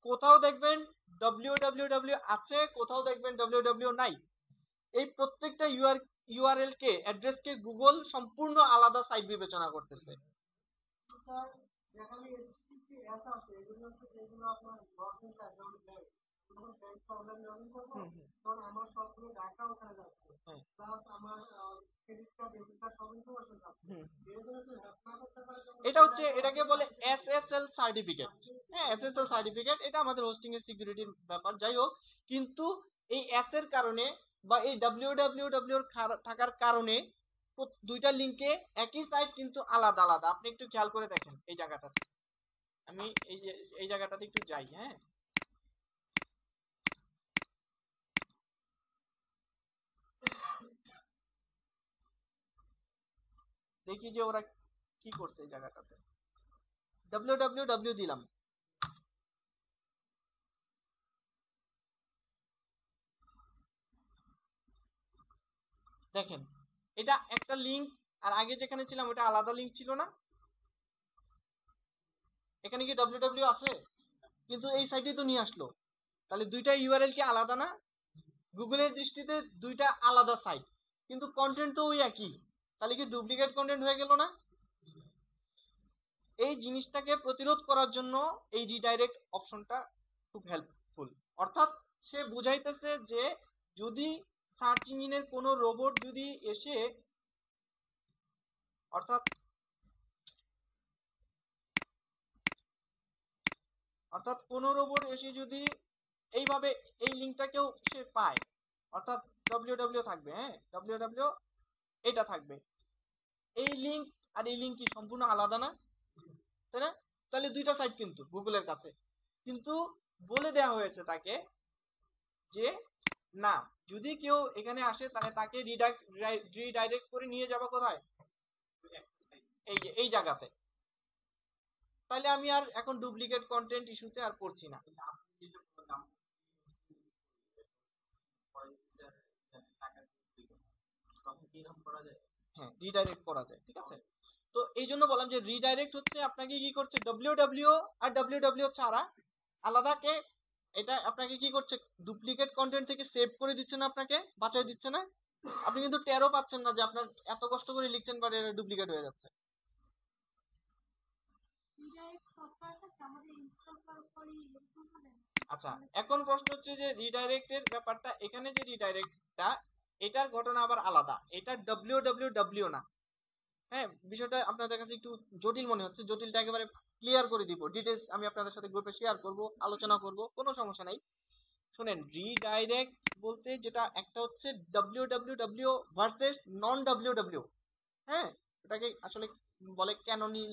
কোথাও দেখবেন www আছে, কোথাও দেখবেন www নাই। এই প্রত্যেকটা ইউআরএল কে, অ্যাড্রেস কে গুগল সম্পূর্ণ আলাদা সাইট বিবেচনা করতেছে। স্যার, যেখানে এসটিটিপিএস আছে এগুলো হচ্ছে যেগুলো আপনার লগইন সাইট, যেমন ব্যাংক, যখন ব্যাংক অনলাইন লগইন করবো, তখন আমার সবগুলো ডাটা ওখানে যাচ্ছে, প্লাস আমার ক্রেডিট কার্ড ডেবিট কার্ড সব ইনফরমেশন যাচ্ছে। এর জন্য তো হ্যাক না করতে পারে, এটা হচ্ছে, এটাকে বলে এসএসএল সার্টিফিকেট। হ্যাঁ, এসএসএল সার্টিফিকেট, এটা আমাদের হোস্টিং এর সিকিউরিটির ব্যাপার, যাই হোক। কিন্তু এই এস এর কারণে বা এই www থাকার কারণে দুইটা লিংকে একই সাইট কিন্তু আলাদা আলাদা। আপনি একটু খেয়াল করে দেখেন এই জায়গাটাতে, আমি এই জায়গাটাতে একটু যাই। হ্যাঁ, দেখি যে ওরা কি করছে এই জায়গাটাতে, www দিলাম, দেখেন এটা একটা লিংক, আর আগে যেখানে ছিলাম ওটা আলাদা লিংক ছিল না। এখানে কি www আছে, কিন্তু এই সাইটে তো নিয়ে আসলো, তাহলে দুইটা ইউআরএল কি আলাদা না? গুগলের দৃষ্টিতে দুইটা আলাদা সাইট, কিন্তু কন্টেন্ট তো ওই একই, তাহলে কি ডুপ্লিকেট কন্টেন্ট হয়ে গেল না? এই জিনিসটাকে প্রতিরোধ করার জন্য এই রিডাইরেক্ট অপশনটা খুব হেল্পফুল। অর্থাৎ সে বুঝাইতেছে যে যদি সার্চ ইঞ্জিনের কোনো রোবট যদি এসে, অর্থাৎ অর্থাৎ কোনো রোবট এসে যদি এইভাবে এই লিঙ্কটাকেও সে পায়, অর্থাৎ www থাকবে, হ্যাঁ www এটা থাকবে, এই লিঙ্ক আর এই লিঙ্ক কি সম্পূর্ণ আলাদা না, তাই না? তাহলে দুইটা সাইট কিন্তু গুগলের কাছে, কিন্তু বলে দেওয়া হয়েছে তাকে যে না, যদি কেউ এখানে আসে তাহলে তাকে রিডাইরেক্ট করে নিয়ে যাবে কোথায়, এই জায়গাতে। তাহলে আমি আর এখন ডুপ্লিকেট কন্টেন্ট ইস্যুতে আর পড়ছি না। হ্যাঁ, রিডাইরেক্ট করা যায়, ঠিক আছে। তো এই জন্য বললাম যে রিডাইরেক্ট হচ্ছে আপনাকে কি করছে, www আর www ছাড়া আলাদাকে, এটা আপনাকে কি করছে, ডুপ্লিকেট কন্টেন্ট থেকে সেভ করে দিচ্ছে না, আপনাকে বাঁচাই দিচ্ছে না। আপনি কিন্তু টেরও পাচ্ছেন না যে আপনার এত কষ্ট করে লিখছেন বাট এটা ডুপ্লিকেট হয়ে যাচ্ছে। আচ্ছা, এখন প্রশ্ন হচ্ছে যে রিডাইরেক্টের ব্যাপারটা, এখানে যে রিডাইরেক্টটা, এটার ঘটনা আবার আলাদা, এটা www না। হ্যাঁ, বিষয়টা আপনাদের কাছে একটু জটিল মনে হচ্ছে, জটিলটা একেবারে ক্লিয়ার করে দিব, ডিটেলস আমি আপনাদের সাথে গ্রুপে শেয়ার করব, আলোচনা করব, কোনো সমস্যা নাই। শুনেন, রিডাইরেক্ট বলতে যেটা একটা হচ্ছে www ভার্সেস নন www, হ্যাঁ, এটাকে আসলে বলে ক্যানোনি,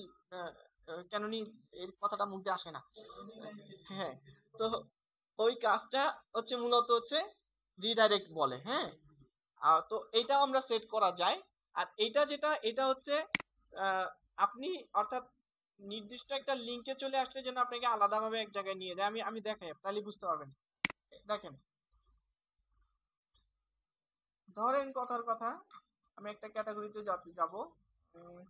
ক্যানোনি, এর কথাটা মুখ দিয়ে আসে না। হ্যাঁ, তো ওই কাজটা হচ্ছে মূলত হচ্ছে রিডাইরেক্ট বলে, হ্যাঁ। আর তো এটাও আমরা সেট করা যায়। আর এটা যেটা, এটা হচ্ছে আহ, আপনি অর্থাৎ নির্দিষ্ট একটা লিংকে চলে আসলে যেন আপনাকে আলাদাভাবে এক জায়গায় নিয়ে যায়। আমি আমি দেখাই, তাহলে বুঝতে পারবেন। দেখেন, ধরেন কথার কথা, আমি একটা ক্যাটাগরিতে যাব। উম,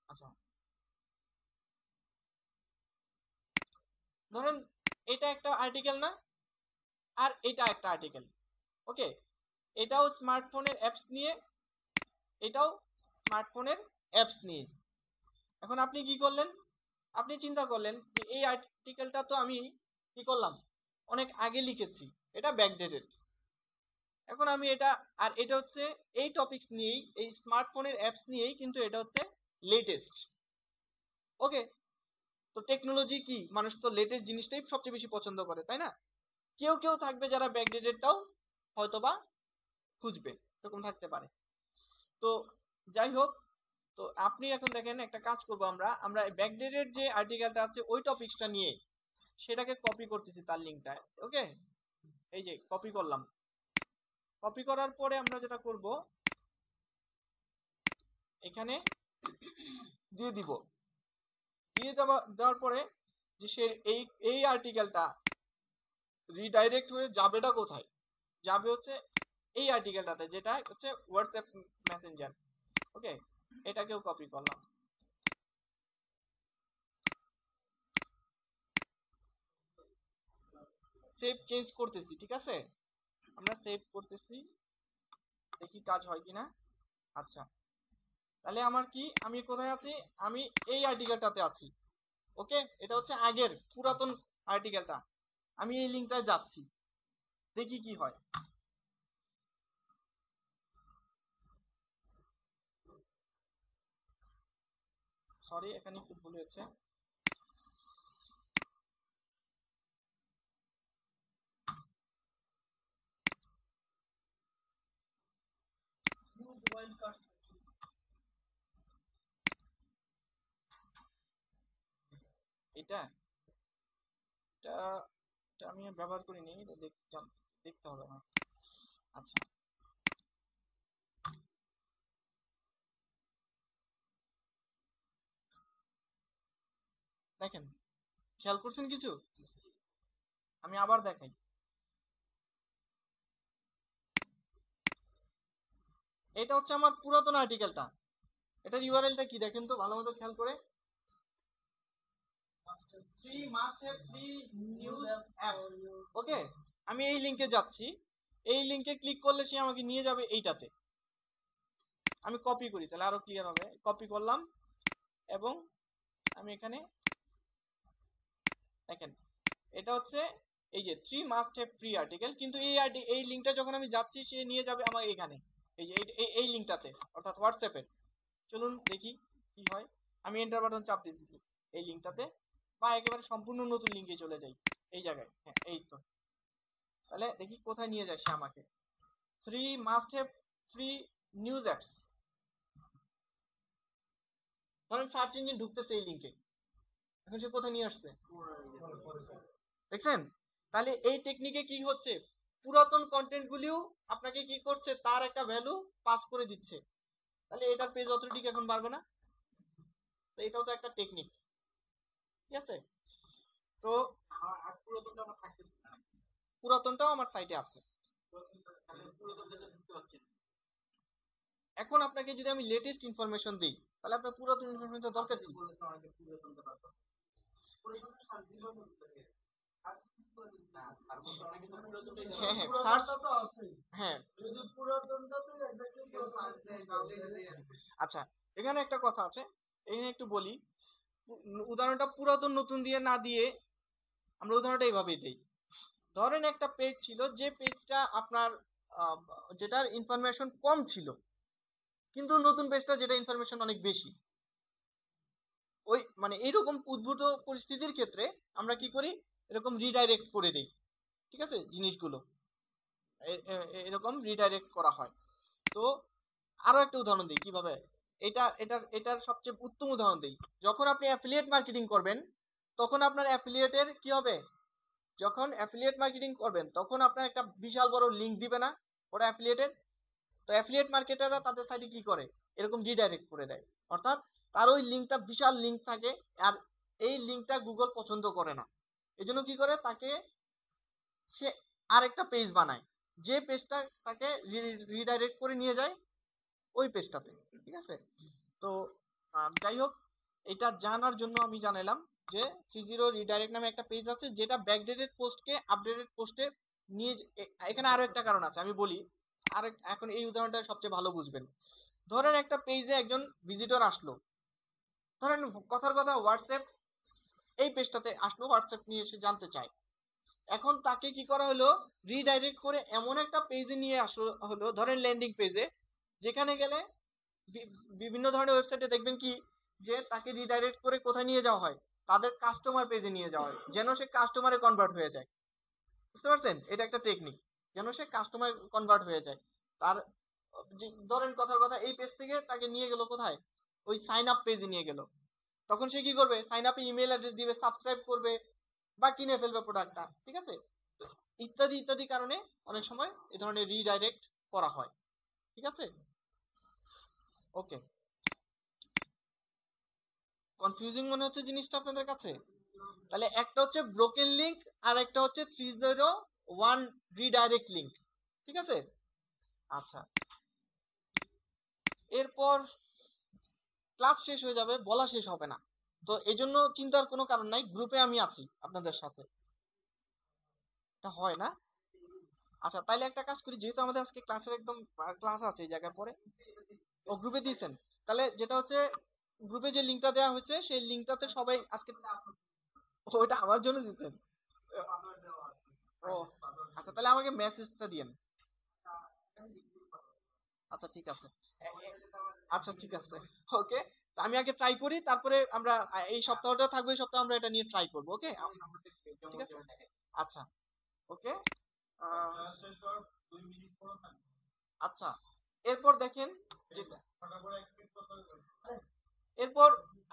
আচ্ছা, ধরেন এটা একটা আর্টিকেল না, আর এটা একটা আর্টিকেল, ওকে। এটাও স্মার্টফোনের অ্যাপস নিয়ে, এটাও স্মার্টফোনের অ্যাপস নিয়ে। এখন আপনি কি করলেন, আপনি চিন্তা করলেন যে এই আর্টিকেলটা তো আমি কি করলাম, অনেক আগে লিখেছি, এটা ব্যাকডেটেড। এখন আমি এটা, আর এটা হচ্ছে এই টপিকস নিয়েই, এই স্মার্টফোনের অ্যাপস নিয়েই, কিন্তু এটা হচ্ছে লেটেস্ট, ওকে। তো টেকনোলজি কি, মানুষ তো লেটেস্ট জিনিসটাই সবচেয়ে বেশি পছন্দ করে, তাই না? কেউ কেউ থাকবে যারা ব্যাকডেটেডটাও হয়তোবা খুঁজবে, এরকম থাকতে পারে। তো যাই হোক, তো আপনি এখন দেখেন, একটা কাজ করব আমরা, আমরা ব্যাকডেটেড যে আর্টিকেলটা আছে ওই টপিকসটা নিয়ে সেটাকে কপি করতেছি তার লিঙ্কটা, ওকে। এই যে কপি করলাম, কপি করার পরে আমরা যেটা করব, এখানে দিয়ে দিব, দেওয়ার পরে যে সে এই এই আর্টিকেলটা রিডাইরেক্ট হয়ে যাবেটা কোথায়, যাবে হচ্ছে এই আর্টিকেলটাতে, যেটা হচ্ছে হোয়াটসঅ্যাপ মেসেঞ্জার, ওকে। এটাকেও কপি করলাম, সেভ চেঞ্জ করতেছি, ঠিক আছে, আমরা সেভ করতেছি, দেখি কাজ হয় কিনা। আচ্ছা, তাহলে আমার কি, আমি কোথায় আছি, আমি এই আর্টিকেলটাতে আছি, ওকে। এটা হচ্ছে আগের পুরাতন আর্টিকেলটা, আমি এই লিঙ্কটায় যাচ্ছি, দেখি কি হয়। সরি, এখানে একটু ভুল হয়েছে। এটা এটা এটা আমি ব্যবহার করিনি, এটা দেখতে হবে না। আচ্ছা, দেখেন, খেয়াল করছেন কিছু, আমি আবার দেখাই। এটা হচ্ছে আমার পুরাতন আর্টিকেলটা, এটার ইউআরএলটা কি দেখেন তো ভালো মতো খেয়াল করে, free must have free news apps, okay. আমি এই লিংকে যাচ্ছি, এই লিংকে ক্লিক করলে সে আমাকে নিয়ে যাবে এইটাতে। আমি কপি করি, তাহলে আরো ক্লিয়ার হবে। কপি করলাম, এবং আমি এখানে দেখেন, এটা হচ্ছে এই যে three must have free article, কিন্তু এই লিংকটা যখন আমি যাচ্ছি সে নিয়ে যাবে আমার এখানে, এই যে এই লিংকটাতে, অর্থাৎ হোয়াটসঅ্যাপের। চলুন দেখি কি হয়। আমি এন্টার বাটন চাপ দিতেছি এই লিংকটাতে, বা একেবারে সম্পূর্ণ নতুন লিংকে চলে যাই, এই জায়গায়, হ্যাঁ এই তো। তাহলে দেখি কোথায় নিয়ে যায় সে আমাকে, three must have free news apps. ধরেন সার্চ ইঞ্জিন ঢুকতেছে এই লিংকে, এখন সে কোথায় নিয়ে আসছে, দেখছেন? তাহলে এই টেকনিকে কি হচ্ছে, পুরাতন কন্টেন্ট গুলিও আপনাকে কি করছে, তার একটা ভ্যালু পাস করে দিচ্ছে। তাহলে এটার পেজ অথরিটি এখন বাড়বে না? তো এটাও তো একটা টেকনিক, ঠিক আছে। তো পুরাতনটাও আমার সাইটে আছে। এখন আপনাকে যদি আমি লেটেস্ট ইনফরমেশন দিই, তাহলে আপনার পুরাতন ইনফরমেশন দরকার কি? হ্যাঁ হ্যাঁ, সার্চ, হ্যাঁ। আচ্ছা, এখানে একটা কথা আছে, এখানে একটু বলি। উদাহরণটা পুরাতন নতুন দিয়ে না দিয়ে আমরা উদাহরণটা এইভাবেই দেই। ধরেন একটা পেজ ছিল, যে পেজটা আপনার আহ, যেটার ইনফরমেশন কম ছিল, কিন্তু নতুন পেজটা যেটা ইনফরমেশন অনেক বেশি। ওই মানে এইরকম উদ্ভূত পরিস্থিতির ক্ষেত্রে আমরা কি করি, এরকম রিডাইরেক্ট করে দেই। ঠিক আছে, জিনিসগুলো এরকম রিডাইরেক্ট করা হয়। তো আরো একটা উদাহরণ দিই কিভাবে, এটার সবচেয়ে উত্তম উদাহরণ দিই। যখন আপনি অ্যাফিলিয়েট মার্কেটিং করবেন, তখন আপনার অ্যাফিলিয়েটের কি হবে, যখন অ্যাফিলিয়েট মার্কেটিং করবেন তখন আপনার একটা বিশাল বড় লিঙ্ক দিবে না ওরা অ্যাফিলিয়েটের। তো অ্যাফিলিয়েট মার্কেটাররা তাদের সাইটে কি করে, এরকম রিডাইরেক্ট করে দেয়। অর্থাৎ তার ওই লিঙ্কটা বিশাল লিঙ্ক থাকে, আর এই লিঙ্কটা গুগল পছন্দ করে না। এজন্য কি করে, তাকে সে আরেকটা পেজ বানায়, যে পেজটা তাকে রিডাইরেক্ট করে নিয়ে যায় ওই পেজটাতে। ঠিক আছে, তো যাই হোক, এটা জানার জন্য আমি জানালাম যে 30 রিডাইরেক্ট নামে একটা পেজ আছে, যেটা ব্যাকডেটেড পোস্টকে আপডেটেড পোস্টে নিয়ে এখানে আরো একটা কারণ আছে আমি বলি। আর এখন এই উদাহরণটা সবচেয়ে ভালো বুঝবেন। ধরেন একটা পেজে একজন ভিজিটর আসলো, ধরেন কথার কথা হোয়াটসঅ্যাপ এই পেজটাতে আসলো, হোয়াটসঅ্যাপ নিয়ে এসে জানতে চায়। এখন তাকে কি করা হলো, রিডাইরেক্ট করে এমন একটা পেজে নিয়ে আসলো হলো, ধরেন ল্যান্ডিং পেজে, যেখানে গেলে বিভিন্ন ধরনের ওয়েবসাইটে দেখবেন কি, যে তাকে রিডাইরেক্ট করে কোথায় নিয়ে যাওয়া হয়, তাদের কাস্টমার পেজে নিয়ে যাওয়া হয়, যেন সে কাস্টমারে কনভার্ট হয়ে যায়। বুঝতে পারছেন, এটা একটা টেকনিক, যেন সে কাস্টমার কনভার্ট হয়ে যায়। তার ধরেন কথার কথা এই পেজ থেকে তাকে নিয়ে গেল কোথায়, ওই সাইন আপ পেজে নিয়ে গেল। তখন সে কি করবে, সাইন আপে ইমেল অ্যাড্রেস দিবে, সাবস্ক্রাইব করবে বা কিনে ফেলবে প্রোডাক্টটা। ঠিক আছে, ইত্যাদি ইত্যাদি কারণে অনেক সময় এই ধরনের রিডাইরেক্ট করা হয়। ঠিক আছে, ওকে। কনফিউজিং মনে হচ্ছে জিনিসটা আপনাদের কাছে? তাহলে একটা হচ্ছে ব্রোকেন লিংক, আর একটা হচ্ছে 301 রিডাইরেক্ট লিংক। ঠিক আছে, আচ্ছা। এরপর ক্লাস শেষ হয়ে যাবে, বলা শেষ হবে না। তো এই জন্য চিন্তার কোনো কারণ নাই, গ্রুপে আমি আছি আপনাদের সাথে। এটা হয় না? আচ্ছা, তাইলে একটা কাজ করি, যেহেতু আমাদের আজকে ক্লাসের একদম ক্লাস আছে এই জায়গায় পরে। ও গ্রুপে দিয়েছেন, তাহলে যেটা হচ্ছে গ্রুপে যে লিংকটা দেওয়া হয়েছে সেই লিংকটাতে সবাই আজকে, ওইটা আমার জন্য দিয়েছেন? ও আচ্ছা, তাহলে আমাকে মেসেজটা দিয়েন। আচ্ছা ঠিক আছে, আচ্ছা ঠিক আছে, ওকে। আমি আগে ট্রাই করি, তারপরে আমরা এই সপ্তাহটা থাকবে, এই সপ্তাহে আমরা এটা নিয়ে ট্রাই করবো। ওকে, ঠিক আছে, আচ্ছা, ওকে। আচ্ছা, এরপর দেখেন যেটা, এরপর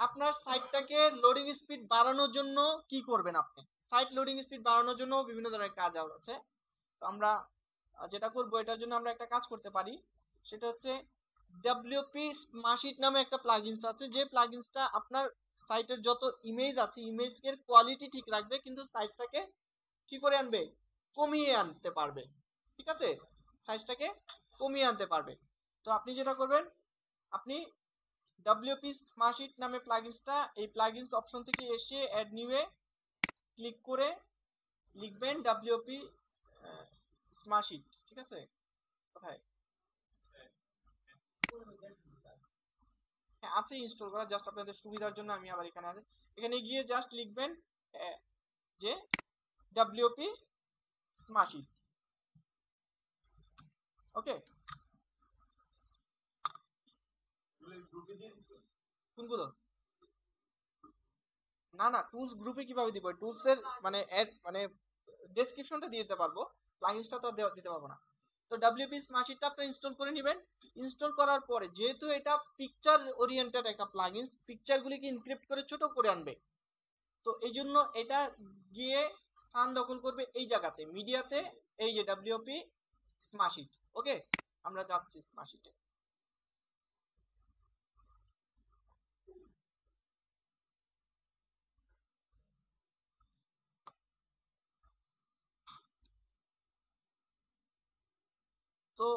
আপনার সাইটটাকে লোডিং স্পিড বাড়ানোর জন্য কি করবেন আপনি। সাইট লোডিং স্পিড বাড়ানোর জন্য বিভিন্ন ধরনের কাজ আছে। তো আমরা যেটা করব, এটার জন্য আমরা একটা কাজ করতে পারি, সেটা হচ্ছে ডব্লিউপি স্মার্টশিট নামে একটা প্লাগইনস আছে, যে প্লাগইনসটা আপনার সাইটের যত ইমেজ আছে ইমেজের কোয়ালিটি ঠিক রাখবে, কিন্তু সাইজটাকে কি করে আনবে, কমিয়ে আনতে পারবে। ঠিক আছে, সাইজটাকে কমিয়ে আনতে পারবে। তো আপনি যেটা করবেন, আপনি ডব্লিউপি স্মার্টশিট নামে প্লাগইনসটা, এই প্লাগইনস অপশন থেকে এসে অ্যাড নিউয়ে ক্লিক করে লিখবেন ডব্লিউপি স্মার্টশিট। ঠিক আছে, কোথায়, হ্যাঁ আছে ইনস্টল করা, জাস্ট আপনাদের সুবিধার জন্য আমি আবার এখানে আছে, এখানে গিয়ে জাস্ট লিখবেন যে ডব্লিউপি স্মার্টশিট। ওকে, কোনগুলো? না না, টুলস গ্রুপে কিভাবে দিব, টুলস এর মানে অ্যাড মানে ডেসক্রিপশনটা দিয়ে দিতে পারবো, প্লাগইনসটা তো দিতে পারবো না। তো ডব্লিউপি স্মার্টশিটটা আপনি ইনস্টল করে নেবেন। ইনস্টল করার পরে, যেহেতু এটা পিকচার ওরিয়েন্টেড একটা প্লাগইনস, পিকচারগুলিকে ইনক্রিপ্ট করে ছোট করে আনবে, তো এই জন্য এটা গিয়ে স্থান দখল করবে এই জায়গাতে মিডিয়াতে, এই যে ডব্লিউপি স্মার্টশিট। ওকে, আমরা যাচ্ছি স্মার্টশিটে। তো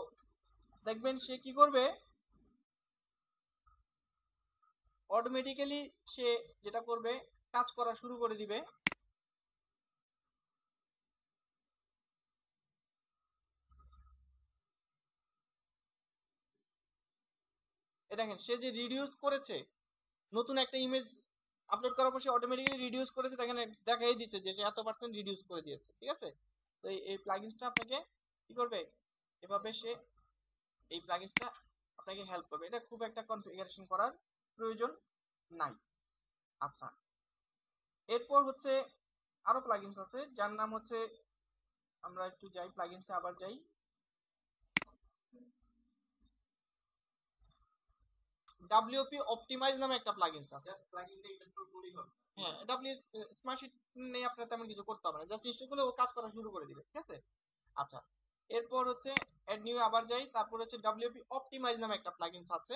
দেখবেন সে কি করবে, অটোমেটিক্যালি সে যেটা করবে, কাজ করা শুরু করে দিবে। এ দেখেন, সে যে রিডিউস করেছে, নতুন একটা ইমেজ আপলোড করার পর সে অটোমেটিক্যালি রিডিউস করেছে, এখানে দেখাই দিচ্ছে যে সে এত পার্সেন্ট রিডিউস করে দিয়েছে। ঠিক আছে, তো এই প্লাগইনসটা আপনাকে কি করবে, এভাবে সে এই প্লাগইনসটা আপনাকে হেল্প করবে। এটা খুব একটা কনফিগারেশন করার প্রয়োজন নাই। আচ্ছা, এরপর হচ্ছে আরো প্লাগইনস আছে যার নাম হচ্ছে, আমরা একটু যাই প্লাগইনসে আবার যাই। ডাব্লিউপি অপটিমাইজ নামে একটা প্লাগইনস আছে। জাস্ট প্লাগইনটা ইনস্টল করলেই হবে। হ্যাঁ, ডাব্লিউ স্মার্ট শীট নেই, আপনার তেমন কিছু করতে হবে না, জাস্ট ইনস্টল করলে ও কাজ করা শুরু করে দিবে। ঠিক আছে, আচ্ছা, এরপর হচ্ছে অ্যাড নিউ আবার যাই, তারপর হচ্ছে ডাব্লিউপি অপটিমাইজ নামে একটা প্লাগইনস আছে।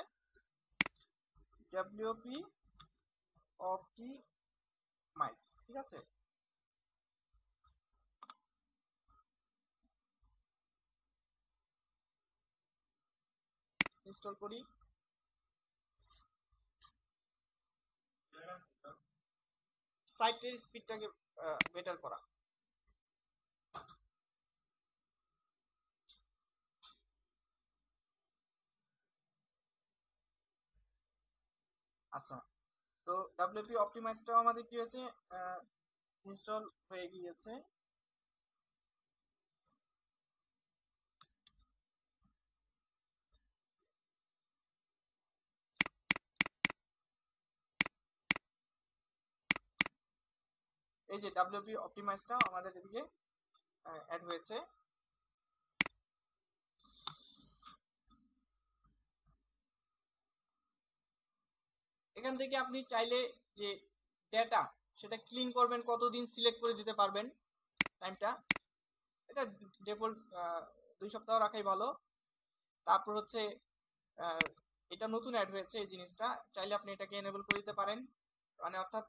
ডাব্লিউপি অপটিমাইজ, ঠিক আছে, ইনস্টল করি। সাইটের স্পিডটাকে বেটার করা। আচ্ছা, তো ডাব্লিউপি অপটিমাইজটাও আমাদের কি হয়েছে, ইনস্টল হয়ে গিয়েছে। এই যে ডাব্লিউপি অপটিমাইজটা আমাদের এদিকে অ্যাড হয়েছে। এখান থেকে আপনি চাইলে যে ডেটা সেটা ক্লিন করবেন, কতদিন সিলেক্ট করে দিতে পারবেন টাইমটা। এটা ডিফল্ট 2 সপ্তাহ রাখাই ভালো। তারপর হচ্ছে আহ, এটা নতুন অ্যাড হয়েছে এই জিনিসটা, চাইলে আপনি এটাকে এনেবল করে দিতে পারেন। মানে অর্থাৎ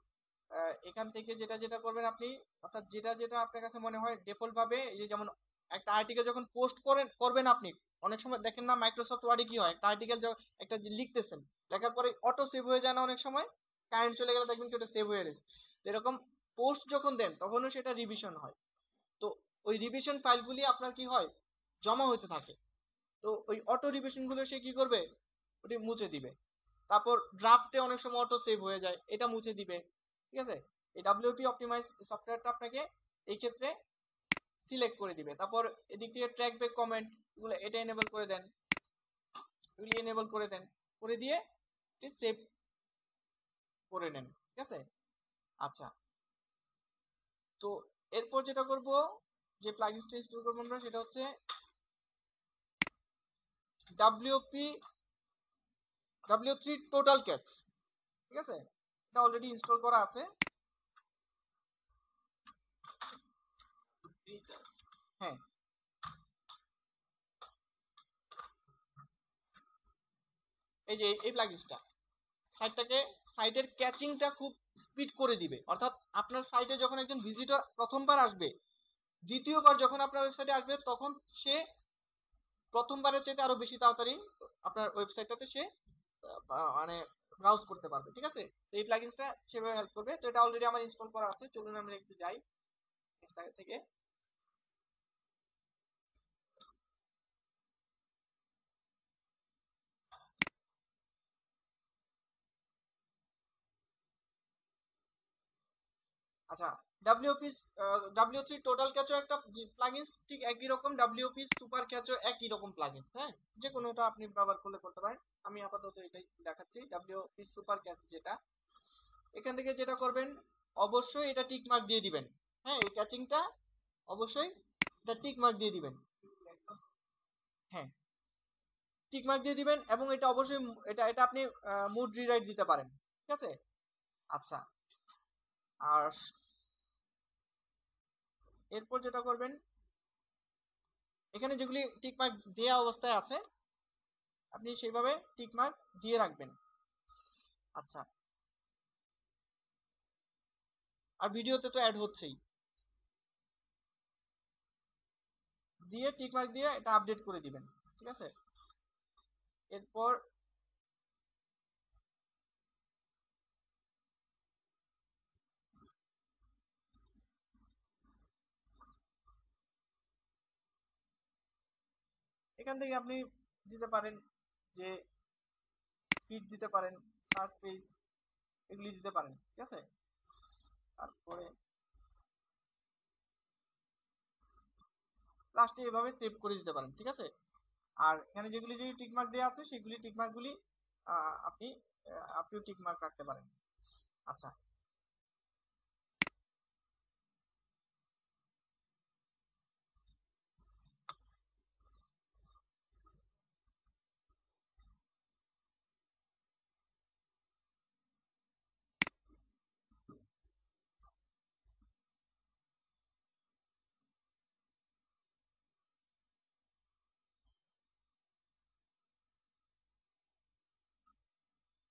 এখান থেকে যেটা যেটা করবেন আপনি, অর্থাৎ যেটা যেটা আপনার কাছে মনে হয় ডিফল্ট ভাবে, এই যে যেমন একটা আর্টিকেল যখন পোস্ট করবেন আপনি, অনেক সময় দেখেন না মাইক্রোসফট ওয়ার্ডে কি হয়, একটা আর্টিকেল একটা যে লিখতেছেন, লেখার পরে অটো সেভ হয়ে যায় না অনেক সময়, কারেন্ট চলে গেলে দেখবেন কি ওটা সেভ হয়ে গেছে। তো এরকম পোস্ট যখন দেন তখনও সেটা রিভিশন হয়। তো ওই রিভিশন ফাইলগুলি আপনার কি হয়, জমা হতে থাকে। তো ওই অটো রিভিশন গুলো সে কি করবে, ওটি মুছে দিবে। তারপর ড্রাফটে অনেক সময় অটো সেভ হয়ে যায়, এটা মুছে দিবে। ঠিক আছে, এই ডাব্লিউপি অপটিমাইজ সফটওয়্যারটা আপনাকে এই ক্ষেত্রে সিলেক্ট করে দিবে। তারপর এদিক থেকে ট্র্যাক ব্যাক কমেন্ট, এগুলো এটা এনেবল করে দেন, এগুলি এনেবল করে দেন, করে দিয়ে এটি সেভ করে নেন। ঠিক আছে, আচ্ছা, তো এরপর যেটা করব, যে প্লাগইনসটা ইনস্টল করবো আমরা, সেটা হচ্ছে ডাব্লিউপি W3 টোটাল ক্যাচ। ঠিক আছে, এটা অলরেডি ইনস্টল করা আছে। হ্যাঁ, এই যে এই প্লাগইনসটা সাইটের ক্যাচিংটা খুব স্পিড করে দিবে। অর্থাৎ আপনার সাইটে যখন একজন ভিজিটর প্রথমবার আসবে, দ্বিতীয়বার যখন আপনার ওয়েবসাইটে আসবে, তখন সে প্রথমবারের চাইতে আরো বেশি তাড়াতাড়ি আপনার ওয়েবসাইটটাতে সে মানে ব্রাউজ করতে পারবে। ঠিক আছে, তো এই প্লাগইনসটা সেভাবে হেল্প করবে। তো এটা অলরেডি আমার ইনস্টল করা আছে, চলুন আমরা একটু যাই থেকে। আচ্ছা, ডাব্লিউপি W3 টোটাল ক্যাচও একটা প্লাগইনস, ঠিক একই রকম ডাব্লিউপি সুপার ক্যাচও একই রকম প্লাগইনস। হ্যাঁ, যে কোনোটা আপনি ব্যবহার করলে করতে পারেন, আমি আপাতত এটাই দেখাচ্ছি, ডাব্লিউপি সুপার ক্যাচ যেটা। এখান থেকে যেটা করবেন, অবশ্যই এটা টিক মার্ক দিয়ে দিবেন। হ্যাঁ, এই ক্যাচিংটা অবশ্যই এটা টিক মার্ক দিয়ে দিবেন। হ্যাঁ, টিক মার্ক দিয়ে দিবেন, এবং এটা অবশ্যই এটা এটা আপনি মুড রিরাইট দিতে পারেন। ঠিক আছে, আচ্ছা, আর এরপর যেটা করবেন, এখানে যেগুলি টিক মার্ক দেওয়া অবস্থায় আছে আপনি সেইভাবে টিক মার্ক দিয়ে রাখবেন। আচ্ছা, আর ভিডিওতে তো অ্যাড হচ্ছেই, দিয়ে টিক মার্ক দিয়ে এটা আপডেট করে দিবেন। ঠিক আছে, এরপর এখান থেকে আপনি দিতে পারেন যে ফিড দিতে পারেন, সার্চ পেজ, এগুলি দিতে পারেন, ঠিক আছে। তারপরে লাস্টে এভাবে সেভ করে দিতে পারেন, ঠিক আছে। আর এখানে যেগুলি যদি টিকমার্ক দেওয়া আছে সেগুলি টিকমার্কগুলি আপনি আপনিও টিকমার্ক রাখতে পারেন। আচ্ছা,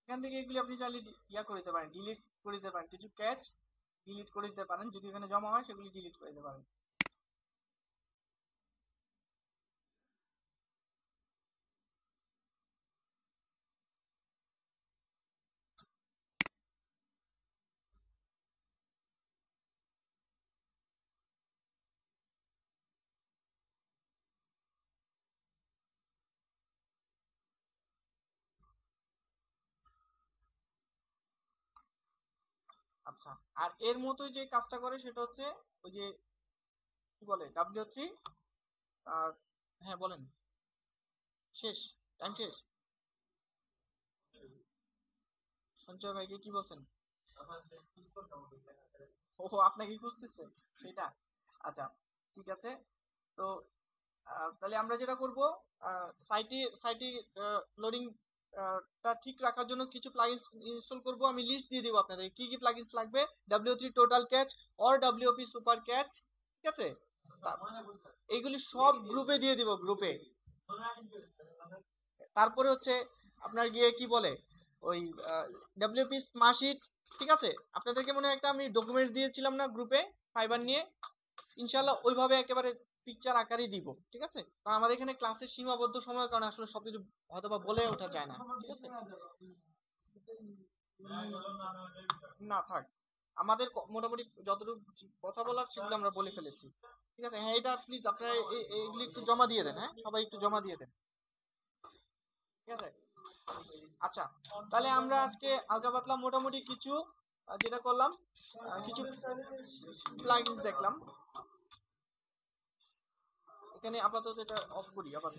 এখান থেকে এগুলি আপনি চাইলে ইয়া করে দিতে পারেন, ডিলিট করে দিতে পারেন, কিছু ক্যাচ ডিলিট করে দিতে পারেন, যদি এখানে জমা হয় সেগুলি ডিলিট করে দিতে পারেন। আচ্ছা, আর এর মতোই যে কাজটা করে সেটা হচ্ছে ওই যে কি বলে W3। আর হ্যাঁ বলেন, শেষ, টাইম শেষ। সঞ্চয় ভাইকে কি বলছেন? ও আপনাকে খুঁজতেছে সেটা। আচ্ছা, ঠিক আছে। তো তাহলে আমরা যেটা করব, সাইটে লোডিং টা ঠিক রাখার জন্য কিছু প্লাগইনস ইনস্টল করব। আমি লিস্ট দিয়ে দেবো আপনাদের কি কি প্লাগইনস লাগবে। W3 total catch or WP super catch, ঠিক আছে। তা- এইগুলি সব গ্রুপে দিয়ে দিব, গ্রুপে। তারপরে হচ্ছে আপনার গিয়ে কি বলে ওই WP স্মার্টশিট, ঠিক আছে। আপনাদেরকে মনে হয় একটা আমি ডকুমেন্টস দিয়েছিলাম না গ্রুপে, ফাইবার নিয়ে। ইনশাল্লাহ ওইভাবে একেবারে পিকচার আকারেই দিব, ঠিক আছে। কারণ আমাদের এখানে ক্লাসের সীমাবদ্ধ সময়ের কারণে আসলে সবকিছু হয়তো বা বলে ওঠা যায় না, ঠিক আছে। না থাক, আমাদের মোটামুটি যতটুকু কথা বলার সেগুলো আমরা বলে ফেলেছি, ঠিক আছে। হ্যাঁ, এটা প্লিজ আপনারা এগুলি একটু জমা দিয়ে দেন, হ্যাঁ সবাই একটু জমা দিয়ে দেন, ঠিক আছে। আচ্ছা, তাহলে আমরা আজকে হালকা পাতলা মোটামুটি কিছু যেটা করলাম, কিছু প্লাগইনস দেখলাম। এখানে আপাতত এটা অফ করি আবার।